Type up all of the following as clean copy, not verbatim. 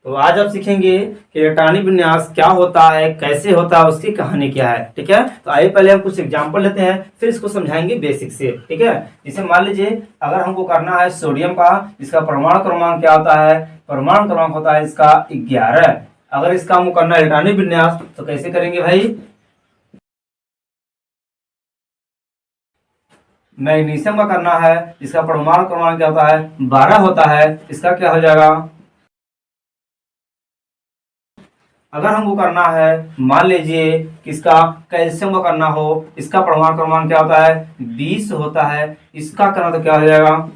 तो आज आप सीखेंगे कि इलेक्ट्रॉनिक विन्यास क्या होता है, कैसे होता है, उसकी कहानी क्या है। ठीक है, तो आइए पहले हम कुछ एग्जांपल लेते हैं, फिर इसको समझाएंगे बेसिक से। ठीक है, जैसे मान लीजिए अगर हमको करना है सोडियम का, इसका परमाणु क्रमांक क्या होता है, परमाणु क्रमांक होता है इसका 11। अगर इसका हमको करना है इलेक्ट्रॉनिक विन्यास तो कैसे करेंगे भाई। मैग्नीशियम का करना है, इसका परमाणु क्रमांक क्या होता है, 12 होता है। इसका क्या हो जाएगा, अगर हमको करना है मान लीजिए किसका कैल्शियम का करना हो, इसका परमाणु क्रमांक क्या होता है, 20 होता है। इसका करना तो क्या हो जाएगा,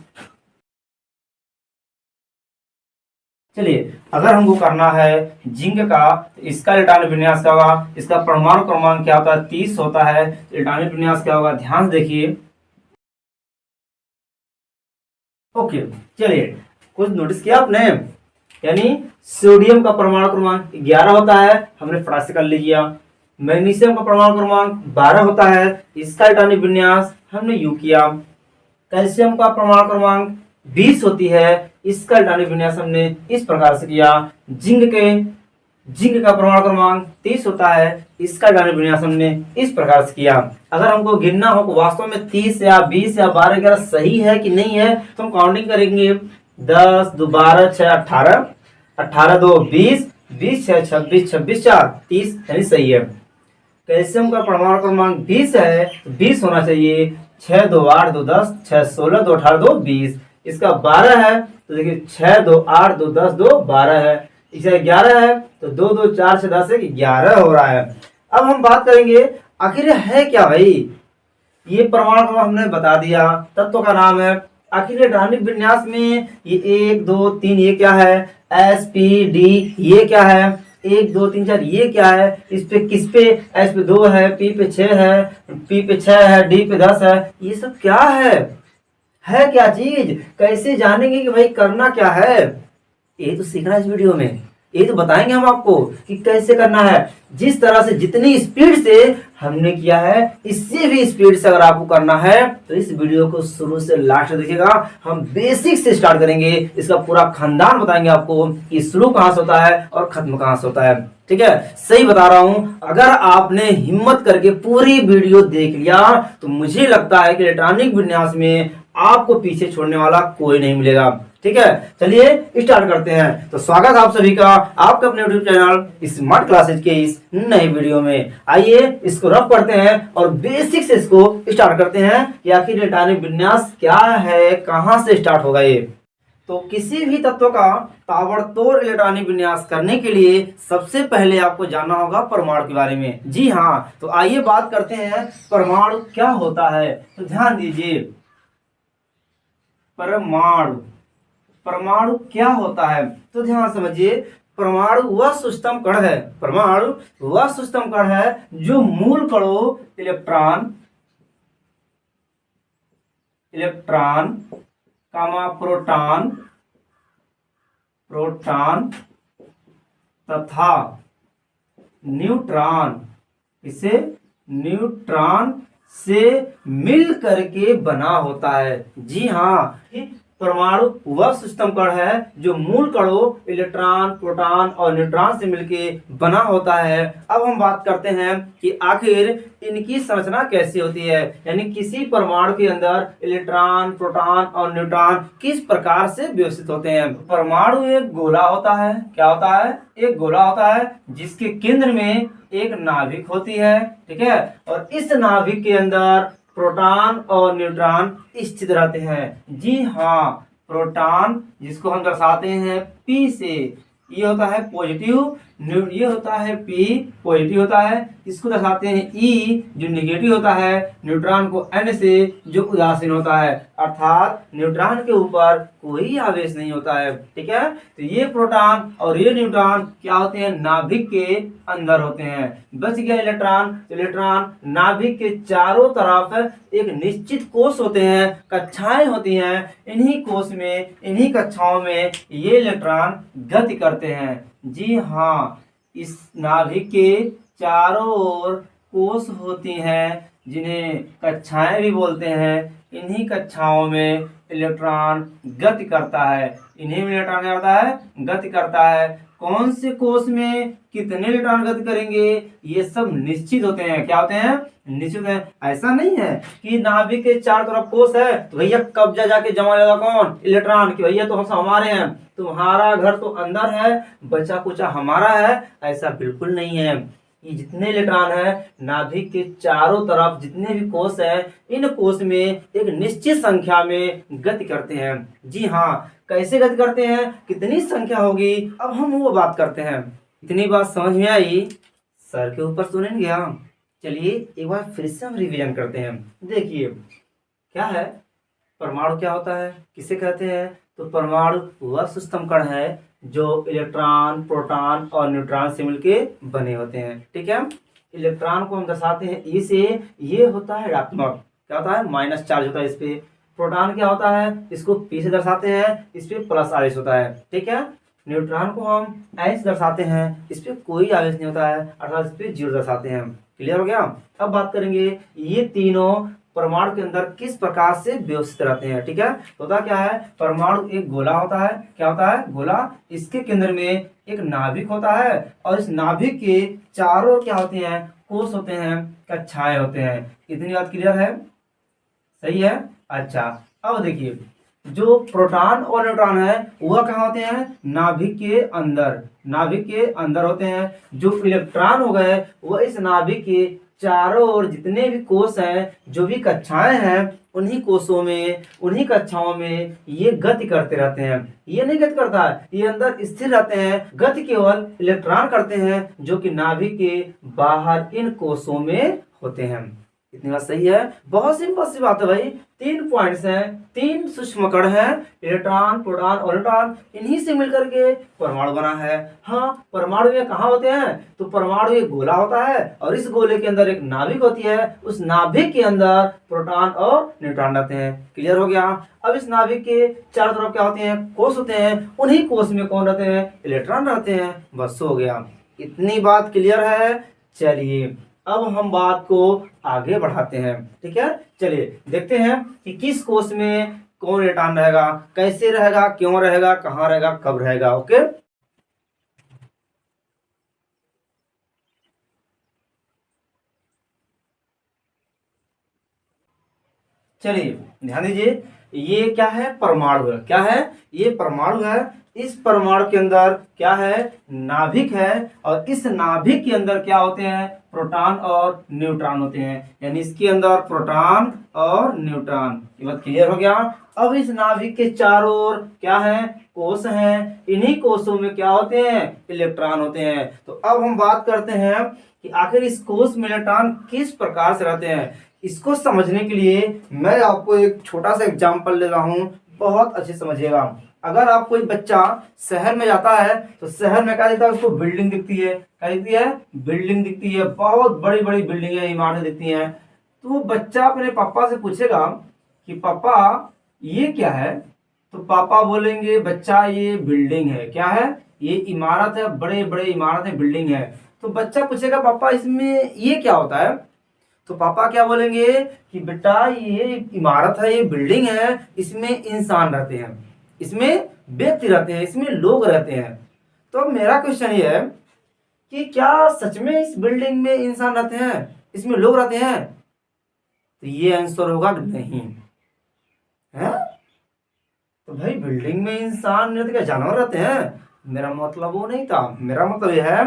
चलिए अगर हमको करना है जिंक का, इसका इलेक्ट्रॉनिक विन्यास क्या होगा, इसका परमाणु क्रमांक क्या होता है, 30 होता है। इलेक्ट्रॉनिक विन्यास क्या होगा, ध्यान से देखिए। ओके, चलिए कुछ नोटिस किया आपने, यानी सोडियम का परमाणु क्रमांक 11 होता है, हमने फटाक से कर लिया। मैग्नीशियम का परमाणु क्रमांक 12 होता है, इसका इलेक्ट्रॉनिक विन्यास हमने यू किया। कैल्शियम का परमाणु क्रमांक 20 होती है, इसका इलेक्ट्रॉनिक विन्यास हमने इस प्रकार से किया। जिंक का परमाणु क्रमांक 30 होता है, इसका इलेक्ट्रॉनिक विन्यास हमने इस प्रकार से किया। अगर हमको गिनना हो कि वास्तव में 30 या 20 या 12 वगैरह सही है कि नहीं है, तो हम काउंटिंग करेंगे। 10 2 12 6 18, 18 2 20, 20 6 26, 26 4 30, यानी सही है। कैल्शियम का परमाणु क्रमांक 20 है, तो 20 होना चाहिए। 6 2 8 2 10, 6 16 2 18 2 20। इसका 12 है तो देखिए 6 2 8 2 10 2 12 है। इसका 11 है तो 2 2 4 6 10 11 हो रहा है। अब हम बात करेंगे आखिर है क्या भाई। ये परमाणु क्रमांक हमने बता दिया, तत्व का नाम है। आखिर इलेक्ट्रॉनिक विन्यास में ये 1 2 3 ये क्या है, एस पी डी ये क्या है, 1 2 3 4 ये क्या है, इस पे किस पे, एस पे 2 है, पी पे 6 है, पी पे 6 है, डी पे 10 है। ये सब क्या है क्या चीज, कैसे जानेंगे कि भाई करना क्या है। ये तो सीखना है इस वीडियो में, ये तो बताएंगे हम आपको कि कैसे करना है। जिस तरह से जितनी स्पीड से हमने किया है, इससे भी स्पीड से अगर आपको करना है तो इस वीडियो को शुरू से लास्ट तक देखिएगा। हम बेसिक से स्टार्ट करेंगे, इसका पूरा खानदान बताएंगे आपको कि शुरू कहां से होता है और खत्म कहां से होता है। ठीक है, सही बता रहा हूं। अगर आपने हिम्मत करके पूरी वीडियो देख लिया तो मुझे लगता है कि इलेक्ट्रॉनिक विन्यास में आपको पीछे छोड़ने वाला कोई नहीं मिलेगा। ठीक है, चलिए स्टार्ट करते हैं। तो स्वागत है आप सभी का आपके अपने यूट्यूब चैनल स्मार्ट क्लासेज के इस नए वीडियो में। आइए इसको रफ करते हैं और बेसिक से इसको स्टार्ट करते हैं कि आखिर इलेक्ट्रॉनिक विन्यास क्या है, कहां से स्टार्ट होगा ये। तो किसी भी तत्व का ताबड़तोड़ इलेक्ट्रॉनिक विन्यास करने के लिए सबसे पहले आपको जानना होगा परमाणु के बारे में। जी हाँ, तो आइए बात करते हैं परमाणु क्या होता है। तो ध्यान दीजिए, परमाणु क्या होता है तो ध्यान समझिए। परमाणु वह सूक्ष्म कण है, परमाणु वह सूक्ष्म कण है जो मूल कणों इलेक्ट्रॉन प्रोटॉन तथा न्यूट्रॉन से मिल करके बना होता है। जी हाँ, परमाणु वह सूक्ष्म कण है जो मूल कणों इलेक्ट्रॉन प्रोटॉन और न्यूट्रॉन से मिलके बना होता है। अब हम बात करते हैं कि आखिर इनकी संरचना कैसी होती है, यानी किसी परमाणु के अंदर इलेक्ट्रॉन प्रोटॉन और न्यूट्रॉन किस प्रकार से व्यवस्थित होते हैं। परमाणु एक गोला होता है, क्या होता है, एक गोला होता है जिसके केंद्र में एक नाभिक होती है। ठीक है, और इस नाभिक के अंदर प्रोटॉन और न्यूट्रॉन स्थित रहते हैं। जी हाँ, प्रोटॉन जिसको हम दर्शाते हैं P से, ये होता है पॉजिटिव, ये होता है P पॉजिटिव होता है। इसको दर्शाते हैं E जो निगेटिव होता है, न्यूट्रॉन को N से जो उदासीन होता है, अर्थात न्यूट्रॉन के ऊपर कोई आवेश नहीं होता है। ठीक है, तो ये प्रोटॉन और ये न्यूट्रॉन क्या होते हैं, नाभिक के अंदर होते हैं। बच गया इलेक्ट्रॉन, तो इलेक्ट्रॉन नाभिक के चारों तरफ एक निश्चित कोष होते हैं, कक्षाएं होती हैं। इन्हीं कोष में, इन्हीं कक्षाओं में ये इलेक्ट्रॉन गति करते हैं। जी हाँ, इस नाभिक के चारों ओर कोष होती हैं जिन्हें कक्षाएं भी बोलते हैं। इन्हीं कक्षाओं में इलेक्ट्रॉन गति करता है, इन्हीं में इलेक्ट्रॉन क्या करता है, गति करता है। कौन से कोष में कितने इलेक्ट्रॉन गति करेंगे ये सब निश्चित होते हैं। क्या होते हैं, निश्चित है। ऐसा नहीं है कि नाभिक के चार तरफ कोष है तो भैया कब्जा जाके जमा लेगा कौन, इलेक्ट्रॉन, कि भैया तो हम हमारे हैं, तुम्हारा घर तो अंदर है, बचा कुचा हमारा है। ऐसा बिल्कुल नहीं है। ये जितने इलेक्ट्रॉन है नाभिक के चारों तरफ जितने भी कोष है, इन कोष में एक निश्चित संख्या में गति करते हैं। जी हाँ, कैसे गति करते हैं, कितनी संख्या होगी, अब हम वो बात करते हैं। इतनी बात समझ में आई, सर के ऊपर सुनेंगे हम। चलिए एक बार फिर से हम रिवीजन करते हैं। देखिए क्या है, परमाणु क्या होता है, किसे कहते हैं, तो परमाणु वह सूक्ष्म कण है जो इलेक्ट्रॉन, प्रोटॉन और न्यूट्रॉन से मिलके बने होते हैं। ठीक है, इलेक्ट्रॉन को हम दर्शाते हैं ई से, ये होता है ऋणात्मक, क्या होता है, माइनस चार्ज होता है इस पे। प्रोटॉन क्या होता है, इसको पी से दर्शाते हैं, इस पे प्लस आवेश होता है। ठीक है, न्यूट्रॉन को हम एच दर्शाते हैं, इस पे कोई आवेश नहीं होता है, अर्थात इस पे जीरो दर्शाते हैं। क्लियर हो गया। अब बात करेंगे ये तीनों परमाणु के अंदर किस प्रकार से व्यवस्थित रहते हैं। ठीक है, होता क्या है, परमाणु एक गोला होता है, क्या होता है, गोला। इसके केंद्र में एक नाभिक होता है और इस नाभिक के चारों क्या होते हैं, कोष होते हैं, कक्षाएं होते हैं। इतनी बात क्लियर है, सही है। अच्छा, अब देखिए जो प्रोटॉन और न्यूट्रॉन है वह कहाँ होते हैं, नाभिक के अंदर, नाभिक के अंदर होते हैं। जो इलेक्ट्रॉन हो गए वह इस नाभिक के चारों ओर जितने भी कोष हैं, जो भी कक्षाएं हैं, उन्हीं कोषों में, उन्हीं कक्षाओं में ये गति करते रहते हैं। ये नहीं गति करता है, ये अंदर स्थिर रहते हैं। गति केवल इलेक्ट्रॉन करते हैं जो कि नाभिक के बाहर इन कोषों में होते हैं। इतनी बात सही है, बहुत सिंपल सी बात है भाई। 3 पॉइंट्स हैं, 3 सूक्ष्म कण हैं, इलेक्ट्रॉन, प्रोटॉन और न्यूट्रॉन, इन्हीं से मिलकर के परमाणु बना है। हाँ, परमाणु में कहाँ होते हैं, तो परमाणु एक गोला होता है और इस गोले के अंदर एक नाभिक होती है, उस नाभिक के अंदर प्रोटॉन और न्यूट्रॉन रहते हैं। क्लियर हो गया। अब इस नाभिक के चारों तरफ क्या होते हैं, कोष होते हैं, उन्हीं कोष में कौन रहते हैं, इलेक्ट्रॉन रहते हैं। बस हो गया, इतनी बात क्लियर है। चलिए अब हम बात को आगे बढ़ाते हैं। ठीक है, चलिए देखते हैं कि किस कोष में कौन इलेक्ट्रॉन रहेगा, कैसे रहेगा, क्यों रहेगा, कहाँ रहेगा, कब रहेगा। ओके, चलिए ध्यान दीजिए, ये क्या है, परमाणु है। क्या है, ये परमाणु है। इस परमाणु के अंदर क्या है, नाभिक है और इस नाभिक के अंदर क्या होते हैं, प्रोटॉन और न्यूट्रॉन होते हैं। यानी इसके अंदर प्रोटॉन और न्यूट्रॉन। ये बात क्लियर हो गया। अब इस नाभिक के चारों ओर क्या है, कोष हैं, इन्हीं कोषों में क्या होते हैं, इलेक्ट्रॉन होते हैं। तो अब हम बात करते हैं कि आखिर इस कोष में इलेक्ट्रॉन किस प्रकार से रहते हैं। इसको समझने के लिए मैं आपको एक छोटा सा एग्जांपल ले रहा हूँ, बहुत अच्छे समझिएगा। अगर आप कोई बच्चा शहर में जाता है तो शहर में क्या दिखता है, उसको बिल्डिंग दिखती है, क्या दिखती है, बिल्डिंग दिखती है, बहुत बड़ी बड़ी बिल्डिंग है, इमारतें दिखती हैं। तो वो बच्चा अपने पापा से पूछेगा कि पापा ये क्या है, तो पापा बोलेंगे बच्चा ये बिल्डिंग है। क्या है, ये इमारत है, बड़े बड़े इमारत है, बिल्डिंग है। तो बच्चा पूछेगा पापा इसमें ये क्या होता है, तो पापा क्या बोलेंगे कि बेटा ये इमारत है, ये बिल्डिंग है, इसमें इंसान रहते हैं, इसमें व्यक्ति रहते हैं, इसमें लोग रहते हैं। तो मेरा क्वेश्चन ये है कि क्या सच में इस बिल्डिंग में इंसान रहते हैं, इसमें लोग रहते हैं, तो ये आंसर होगा नहीं है। तो भाई बिल्डिंग में इंसान रहते, क्या जानवर रहते हैं, मेरा मतलब वो नहीं था। मेरा मतलब यह है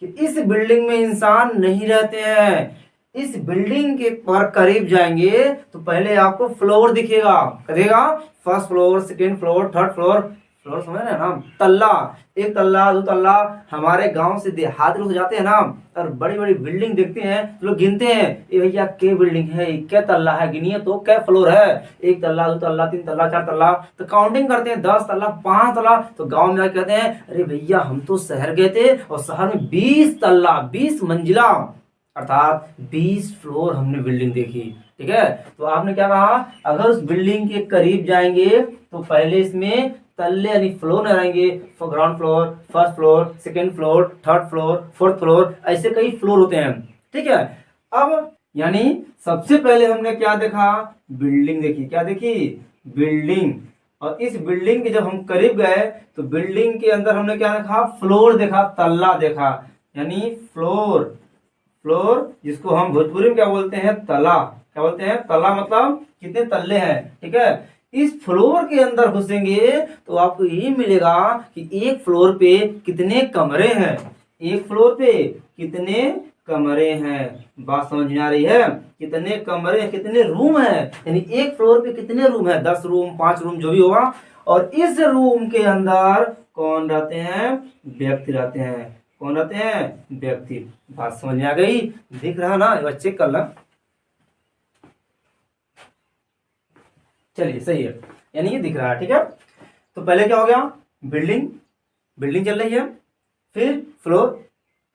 कि इस बिल्डिंग में इंसान नहीं रहते हैं। इस बिल्डिंग के पर करीब जाएंगे तो पहले आपको फ्लोर दिखेगा, दिखेगा, first floor, second floor, third floor, floor समझ रहे हैं ना, तल्ला, एक तल्ला, दो तल्ला। हमारे गांव से देहात लोग जाते हैं ना और बड़ी बड़ी बिल्डिंग देखते हैं तो लोग गिनते हैं, ये भैया क्या बिल्डिंग है, क्या तल्ला है, गिनिए तो क्या फ्लोर है, एक तल्ला, दो तल्ला, तीन तल्ला, चार तल्ला, तो काउंटिंग करते हैं, 10 तल्ला, 5 तल्ला। तो गाँव में कहते हैं अरे भैया हम तो शहर गए थे और शहर में 20 तल्ला, 20 मंजिला, अर्थात 20 फ्लोर हमने बिल्डिंग देखी। ठीक है, तो आपने क्या कहा, अगर उस बिल्डिंग के करीब जाएंगे तो पहले इसमें तल्ले यानी फ्लोर न रहेंगे, ground floor, first floor, second floor, third floor, fourth floor, ऐसे कई फ्लोर होते हैं। ठीक है, अब यानी सबसे पहले हमने क्या देखा, बिल्डिंग देखी, क्या देखी, बिल्डिंग। और इस बिल्डिंग के जब हम करीब गए तो बिल्डिंग के अंदर हमने क्या देखा, फ्लोर देखा, तल्ला देखा, यानी फ्लोर, फ्लोर जिसको हम भोजपुरी में क्या बोलते हैं, तला, क्या बोलते हैं, तला मतलब कितने तल्ले हैं, ठीक है। इस फ्लोर के अंदर घुसेंगे तो आपको ये मिलेगा कि एक फ्लोर पे कितने कमरे हैं, एक फ्लोर पे कितने कमरे हैं, बात समझ में आ रही है, कितने कमरे, कितने रूम है, यानी एक फ्लोर पे कितने रूम है, 10 रूम, 5 रूम, जो भी होगा। और इस रूम के अंदर कौन रहते हैं, व्यक्ति रहते हैं, कौन रहते हैं, व्यक्ति। बात समझ में आ गई, दिख रहा ना, एक बार चेक कर ला। चलिए सही है, यानी ये दिख रहा है, ठीक है। तो पहले क्या हो गया, बिल्डिंग, बिल्डिंग चल रही है, फिर फ्लोर,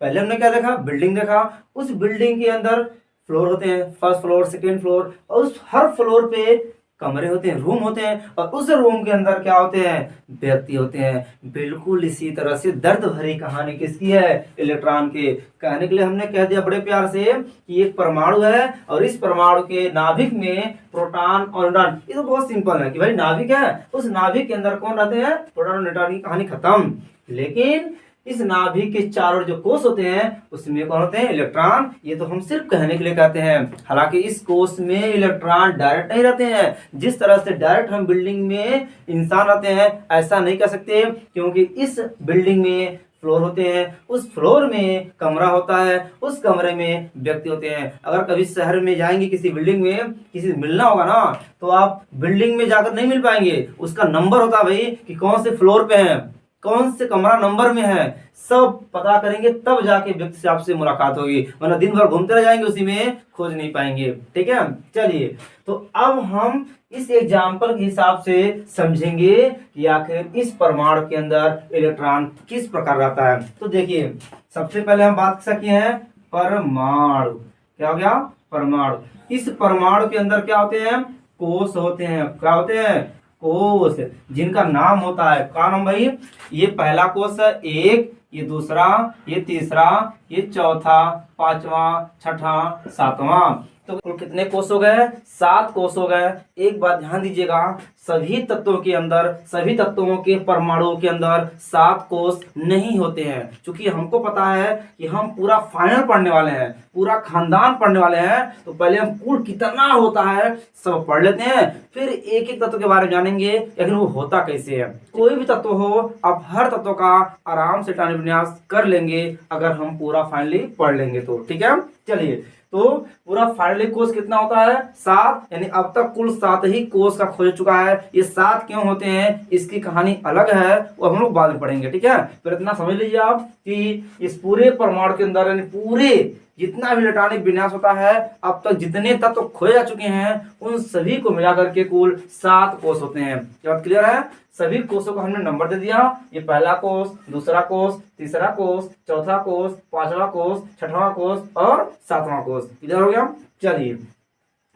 पहले हमने क्या देखा, बिल्डिंग देखा, उस बिल्डिंग के अंदर फ्लोर होते हैं, फर्स्ट फ्लोर, सेकेंड फ्लोर, और उस हर फ्लोर पे कमरे होते हैं, रूम होते हैं, और उस रूम के अंदर क्या होते हैं, व्यक्ति होते हैं। बिल्कुल इसी तरह से दर्द भरी कहानी किसकी है, इलेक्ट्रॉन के। कहने के लिए हमने कह दिया बड़े प्यार से कि एक परमाणु है और इस परमाणु के नाभिक में प्रोटॉन और न्यूट्रॉन, ये तो बहुत सिंपल है कि भाई नाभिक है, उस नाभिक के अंदर कौन रहते हैं, प्रोटॉन और न्यूट्रॉन की कहानी खत्म। लेकिन इस नाभिक के चारों जो कोष होते हैं उसमें कौन होते हैं, इलेक्ट्रॉन। ये तो हम सिर्फ कहने के लिए कहते हैं, हालांकि इस कोष में इलेक्ट्रॉन डायरेक्ट नहीं रहते हैं। जिस तरह से डायरेक्ट हम बिल्डिंग में इंसान रहते हैं ऐसा नहीं कह सकते, क्योंकि इस बिल्डिंग में फ्लोर होते हैं, उस फ्लोर में कमरा होता है, उस कमरे में व्यक्ति होते हैं। अगर कभी शहर में जाएंगे, किसी बिल्डिंग में किसी से मिलना होगा ना, तो आप बिल्डिंग में जाकर नहीं मिल पाएंगे, उसका नंबर होता है भाई कि कौन से फ्लोर पे है, कौन से कमरा नंबर में है, सब पता करेंगे तब जाके व्यक्ति से आपसे मुलाकात होगी, वरना दिन भर घूमते रह जाएंगे उसी में खोज नहीं पाएंगे, ठीक है। चलिए, तो अब हम इस एग्जाम्पल के हिसाब से समझेंगे कि आखिर इस परमाणु के अंदर इलेक्ट्रॉन किस प्रकार रहता है। तो देखिए, सबसे पहले हम बात कर सके हैं परमाणु, क्या हो गया, परमाणु। इस परमाणु के अंदर क्या होते हैं, कोष होते हैं, क्या होते हैं, कोष, जिनका नाम होता है, क्या नाम भाई, ये पहला कोष है एक, ये दूसरा, ये तीसरा, ये चौथा, पांचवा, छठा, सातवां। तो कुल कितने कोष हो गए, 7 कोष हो गए। एक बात ध्यान दीजिएगा, सभी तत्वों के अंदर, सभी तत्वों के परमाणुओं के अंदर 7 कोष नहीं होते हैं। क्योंकि हमको पता है कि हम पूरा फाइनल पढ़ने वाले हैं, पूरा खानदान पढ़ने वाले हैं, तो पहले हम कुल कितना होता है सब पढ़ लेते हैं, फिर एक एक तत्व के बारे में जानेंगे, लेकिन वो होता कैसे है। कोई भी तत्व हो, आप हर तत्व का आराम से टानी विन्यास कर लेंगे अगर हम पूरा फाइनली पढ़ लेंगे तो, ठीक है। चलिए, तो पूरा फाइनली कोष कितना होता है, 7, यानी अब तक कुल 7 ही कोष का खोज चुका है। ये 7 क्यों होते हैं, इसकी कहानी अलग है, वो हम लोग बाद में पढ़ेंगे, ठीक है। फिर इतना समझ लीजिए आप कि इस पूरे परमाणु के अंदर, यानी पूरे जितना भी इलेक्ट्रॉनिक विन्यास होता है, अब तक जितने तत्व खोजे जा चुके हैं उन सभी को मिलाकर के कुल 7 कोष होते हैं। क्या बात क्लियर है, सभी कोषों को हमने नंबर दे दिया, ये पहला कोष, दूसरा कोष, तीसरा कोष, चौथा कोष, पांचवा कोष, छठवां कोष और सातवां कोष। क्लियर हो गया। चलिए,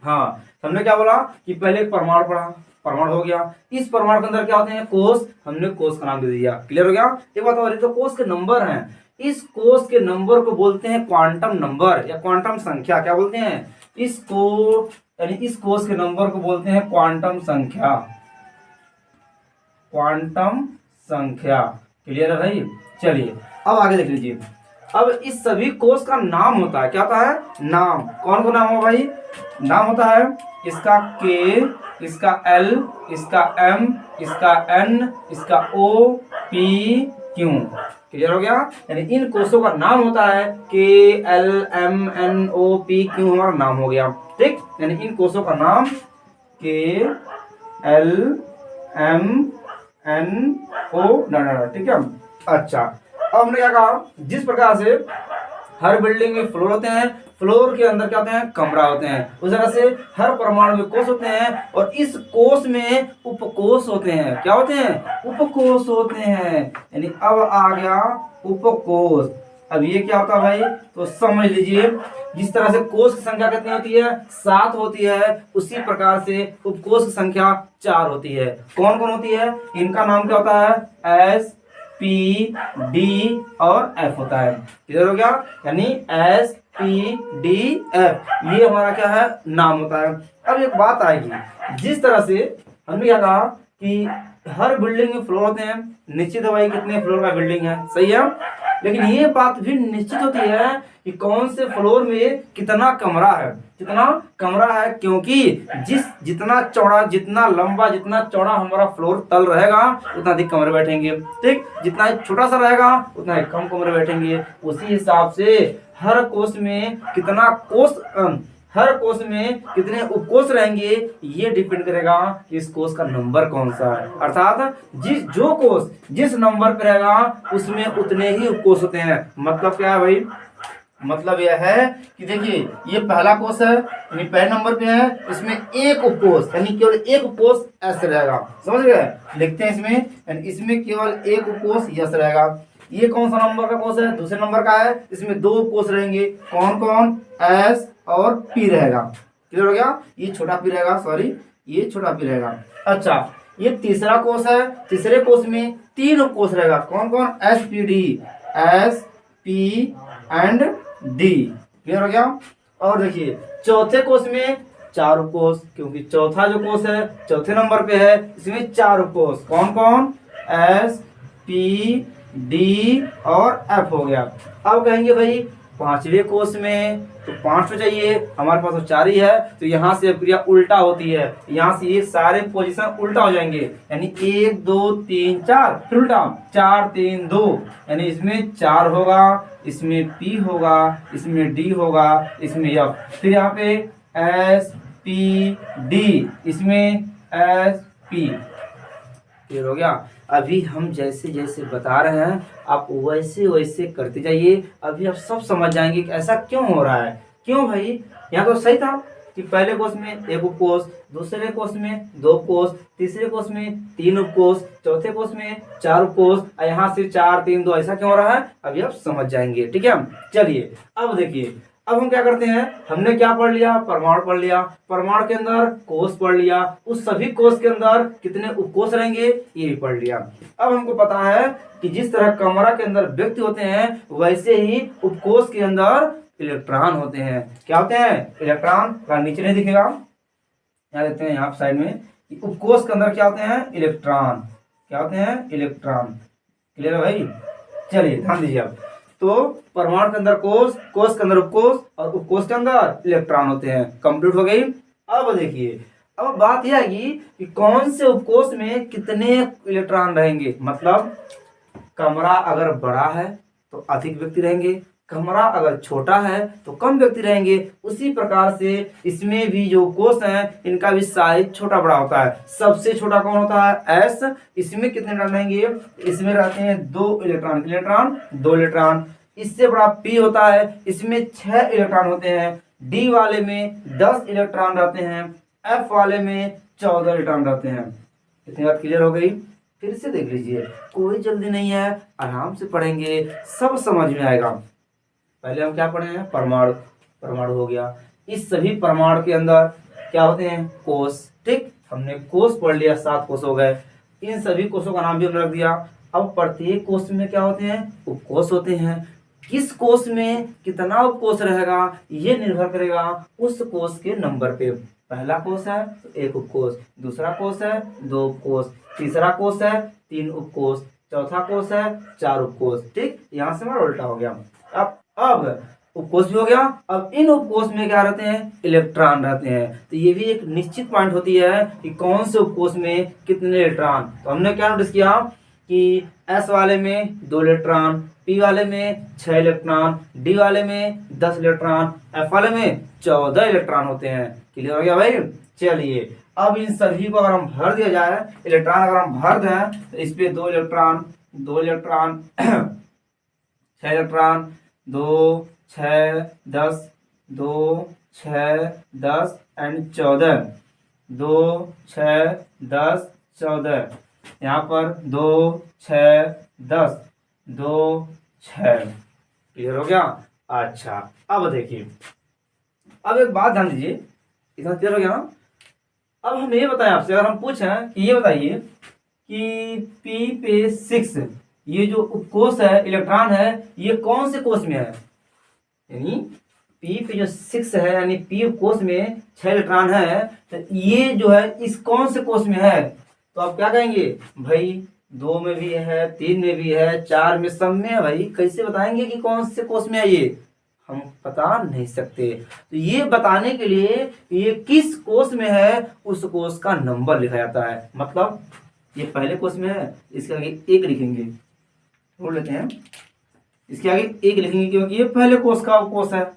हाँ, हमने क्या बोला कि पहले परमाणु पढ़ा, परमाणु हो गया, इस परमाणु के अंदर क्या होते हैं, कोष, हमने कोष का नाम दे दिया। क्लियर हो गया। एक बात और, तो कोष के नंबर हैं, इस कोष के नंबर को बोलते हैं क्वांटम नंबर या क्वांटम संख्या। क्या बोलते हैं, इसको, यानी इस कोष के नंबर को बोलते हैं क्वांटम संख्या, क्वांटम संख्या। क्लियर है भाई। चलिए, अब आगे देख लीजिए। अब इस सभी कोष का नाम होता है, क्या होता है, नाम। कौन कौन नाम हो भाई, नाम होता है इसका K, इसका L, इसका M, इसका N, इसका O, P, Q। क्लियर हो गया। यानी इन कोषों का नाम होता है K, L, M, N, O, P, Q, हमारा नाम हो गया, ठीक। यानी इन कोषों का नाम K, L, M, N, O, ठीक है। अच्छा, अब हमने क्या कहा, जिस प्रकार से हर बिल्डिंग में फ्लोर होते हैं, फ्लोर के अंदर क्या होते हैं, कमरा होते हैं, उस तरह से हर परमाणु में कोष होते हैं, और इस कोष में उपकोष होते हैं। क्या होते हैं, उपकोष होते हैं। यानी अब आ गया उपकोष। अब ये क्या होता है भाई, तो समझ लीजिए, जिस तरह से कोष की संख्या कितनी होती है, 7 होती है, उसी प्रकार से उपकोष की संख्या 4 होती है। कौन कौन होती है, इनका नाम क्या होता है, S, P, D और F होता है। क्लियर हो गया। यानी S, पी डी एफ, ये हमारा क्या है, नाम होता है। अब एक बात आएगी, जिस तरह से हमने क्या कहा कि हर बिल्डिंग में फ्लोर होते हैं, निश्चित है भाई कितने फ्लोर का बिल्डिंग है, सही है। लेकिन ये बात भी निश्चित होती है कि कौन से फ्लोर में कितना कमरा है, कितना कमरा है, क्योंकि जितना चौड़ा, जितना लंबा, जितना चौड़ा हमारा फ्लोर तल रहेगा उतना अधिक कमरे बैठेंगे, ठीक। जितना छोटा सा रहेगा उतना ही कम कमरे बैठेंगे। उसी हिसाब से हर कोष में कितना कोष, हर कोष में कितने उपकोष रहेंगे, ये डिपेंड करेगा कि इस कोष का नंबर कौन सा है। अर्थात जो कोष जिस नंबर पे रहेगा उसमें उतने ही उपकोष होते हैं। मतलब क्या है भाई, मतलब यह है कि देखिए ये पहला कोष है, यानी पहले नंबर पे है, इसमें एक उपकोष यानी केवल एक उपकोष ऐसे रहेगा, समझ गए। लिखते हैं इसमें, यानी इसमें केवल एक उपकोष यस रहेगा। ये कौन सा नंबर का कोष है, दूसरे नंबर का है, इसमें दो उपकोष रहेंगे, कौन कौन, एस और पी रहेगा। क्लियर हो गया, ये छोटा पी रहेगा, सॉरी ये छोटा पी रहेगा। अच्छा ये तीसरा कोष है, तीसरे कोष में तीन उपकोष रहेगा, कौन कौन, S P D, S P and D. Clear हो गया। और देखिए चौथे कोष में चार उपकोष, क्योंकि चौथा जो कोष है चौथे नंबर पे है, इसमें चार उपकोष, कौन कौन, एस पी डी और एफ हो गया। अब कहेंगे भाई पांचवें कोष में तो पांच तो चाहिए, हमारे पास तो चार ही है, तो यहाँ से क्रिया उल्टा होती है, यहाँ से ये सारे पोजीशन उल्टा हो जाएंगे, यानी 1 2 3 4, फिर उल्टा 4 3 2, यानी इसमें 4 होगा, इसमें पी होगा, इसमें डी होगा, इसमें एफ, फिर यहाँ पे एस पी डी, इसमें एस पी। क्लियर हो गया। अभी हम जैसे जैसे बता रहे हैं आप वैसे वैसे करते जाइए, अभी आप सब समझ जाएंगे कि ऐसा क्यों हो रहा है। क्यों भाई, यहाँ तो सही था कि पहले कोष में एक उपकोष, दूसरे कोष में दो उपकोष, तीसरे कोष में तीन उपकोष, चौथे कोष में चार उपकोष, और यहाँ से 4 3 2, ऐसा क्यों हो रहा है अभी आप समझ जाएंगे, ठीक है। चलिए अब देखिए, अब हम क्या करते हैं, हमने क्या पढ़ लिया, परमाणु पढ़ लिया, परमाणु के अंदर कोष पढ़ लिया, उस सभी कोष के अंदर कितने उपकोष रहेंगे ये भी पढ़ लिया। अब हमको पता है कि जिस तरह कमरा के अंदर व्यक्ति होते हैं वैसे ही उपकोष के अंदर इलेक्ट्रॉन होते हैं। क्या होते हैं, इलेक्ट्रॉन। का नीचे नहीं दिखेगा, यहाँ देखते हैं, यहाँ साइड में, कि उपकोष के अंदर क्या होते हैं, इलेक्ट्रॉन। क्या होते हैं, इलेक्ट्रॉन। क्लियर है भाई। चलिए ध्यान दीजिए अब, तो परमाणु के अंदर कोष, कोष के अंदर उपकोष और उपकोष के अंदर इलेक्ट्रॉन होते हैं। कंप्लीट हो गई। अब देखिए, अब बात यह आएगी कि कौन से उपकोष में कितने इलेक्ट्रॉन रहेंगे। मतलब कमरा अगर बड़ा है तो अधिक व्यक्ति रहेंगे, कमरा अगर छोटा है तो कम व्यक्ति रहेंगे। उसी प्रकार से इसमें भी जो कोष हैं इनका भी साइज छोटा बड़ा होता है। सबसे छोटा कौन होता है, एस। इसमें कितने इलेक्ट्रॉन रहेंगे, इसमें रहते हैं 2 इलेक्ट्रॉन, इलेक्ट्रॉन 2 इलेक्ट्रॉन। इससे बड़ा पी होता है, इसमें 6 इलेक्ट्रॉन होते हैं। डी वाले में 10 इलेक्ट्रॉन रहते हैं, एफ वाले में 14 इलेक्ट्रॉन रहते हैं। इतनी बात क्लियर हो गई। फिर से देख लीजिए, कोई जल्दी नहीं है, आराम से पढ़ेंगे सब समझ में आएगा। पहले हम क्या पढ़े हैं, परमाणु। परमाणु हो गया, इस सभी परमाणु के अंदर क्या होते हैं, कोष। ठीक, हमने कोष पढ़ लिया, 7 कोष हो गए। इन सभी कोषों का नाम भी हमने रख दिया। अब प्रत्येक कोष में क्या होते हैं, उपकोष होते हैं। किस कोष में कितना उपकोष रहेगा ये निर्भर करेगा उस कोष के नंबर पे। पहला कोष है तो 1 उपकोष, दूसरा कोष है 2 उपकोष, तीसरा कोष है 3 उपकोष, चौथा कोष है 4 उपकोष। ठीक, यहाँ से हमारा उल्टा हो गया। अब उपकोष भी हो गया। अब इन उपकोष में क्या रहते हैं, इलेक्ट्रॉन रहते हैं। तो ये भी एक निश्चित पॉइंट होती है कि कौन से उपकोष में कितने इलेक्ट्रॉन। तो हमने क्या नोटिस किया कि एस वाले में 2 इलेक्ट्रॉन, पी वाले में 6 इलेक्ट्रॉन, डी वाले में 10 इलेक्ट्रॉन, एफ वाले में 14 इलेक्ट्रॉन होते हैं। क्लियर हो गया भाई। चलिए अब इन सभी को अगर हम भर दिया जाए, इलेक्ट्रॉन अगर हम भर दें तो इस पे 2 इलेक्ट्रॉन 2 इलेक्ट्रॉन 6 इलेक्ट्रॉन 2 6 10 2 6 10 एंड 14, 2 6 10 14, यहाँ पर 2 6 10 2 6। क्लियर हो गया। अच्छा अब देखिए, अब एक बात ध्यान दीजिए, इतना क्लियर हो गया ना। अब हम ये बताएं आपसे, अगर हम पूछें कि ये बताइए कि पी पे 6 ये जो उपकोष है, इलेक्ट्रॉन है, ये कौन से कोष में है। यानी पी पे जो 6 है यानी पी कोष में 6 इलेक्ट्रॉन है, तो ये जो है इस कौन से कोष में है, तो आप क्या कहेंगे भाई 2 में भी है, 3 में भी है, 4 में, सब में है भाई। कैसे बताएंगे कि कौन से कोष में है, ये हम बता नहीं सकते। तो ये बताने के लिए ये किस कोष में है उस कोष का नंबर लिखा जाता है। मतलब ये पहले कोष में है, इसके आगे 1 लिखेंगे, बोल लेते हैं, इसके आगे 1 लिखेंगे क्योंकि ये पहले कोष का कोष है।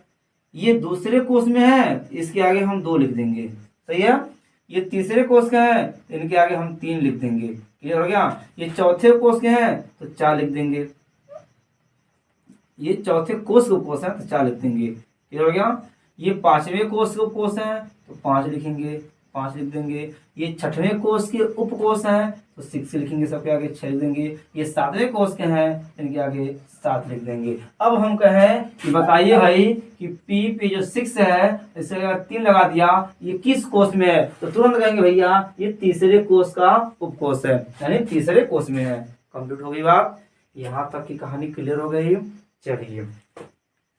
ये दूसरे कोष में है, इसके आगे हम 2 लिख देंगे, सही है। ये तीसरे कोष के हैं, इनके आगे हम 3 लिख देंगे, क्लियर हो गया। ये चौथे कोष के हैं तो 4 लिख देंगे, ये चौथे कोष का कोष है तो 4 लिख देंगे, क्लियर हो गया। ये 5वें कोष का कोष है तो 5 लिखेंगे, 5 लिख देंगे। ये 6वें कोष के उपकोष हैं तो 6 लिखेंगे, सबके आगे 6 लिख देंगे। ये 7वें कोष के हैं, इनके आगे 7 लिख देंगे। अब हम कहें कि बताइए भाई कि पी पे जो 6 है इससे अगर 3 लगा दिया, ये किस कोष में है, तो तुरंत कहेंगे भैया ये तीसरे कोष का उपकोष है, यानी तीसरे कोष में है। कंप्लीट हो गई बात, यहाँ तक की कहानी क्लियर हो गई। चलिए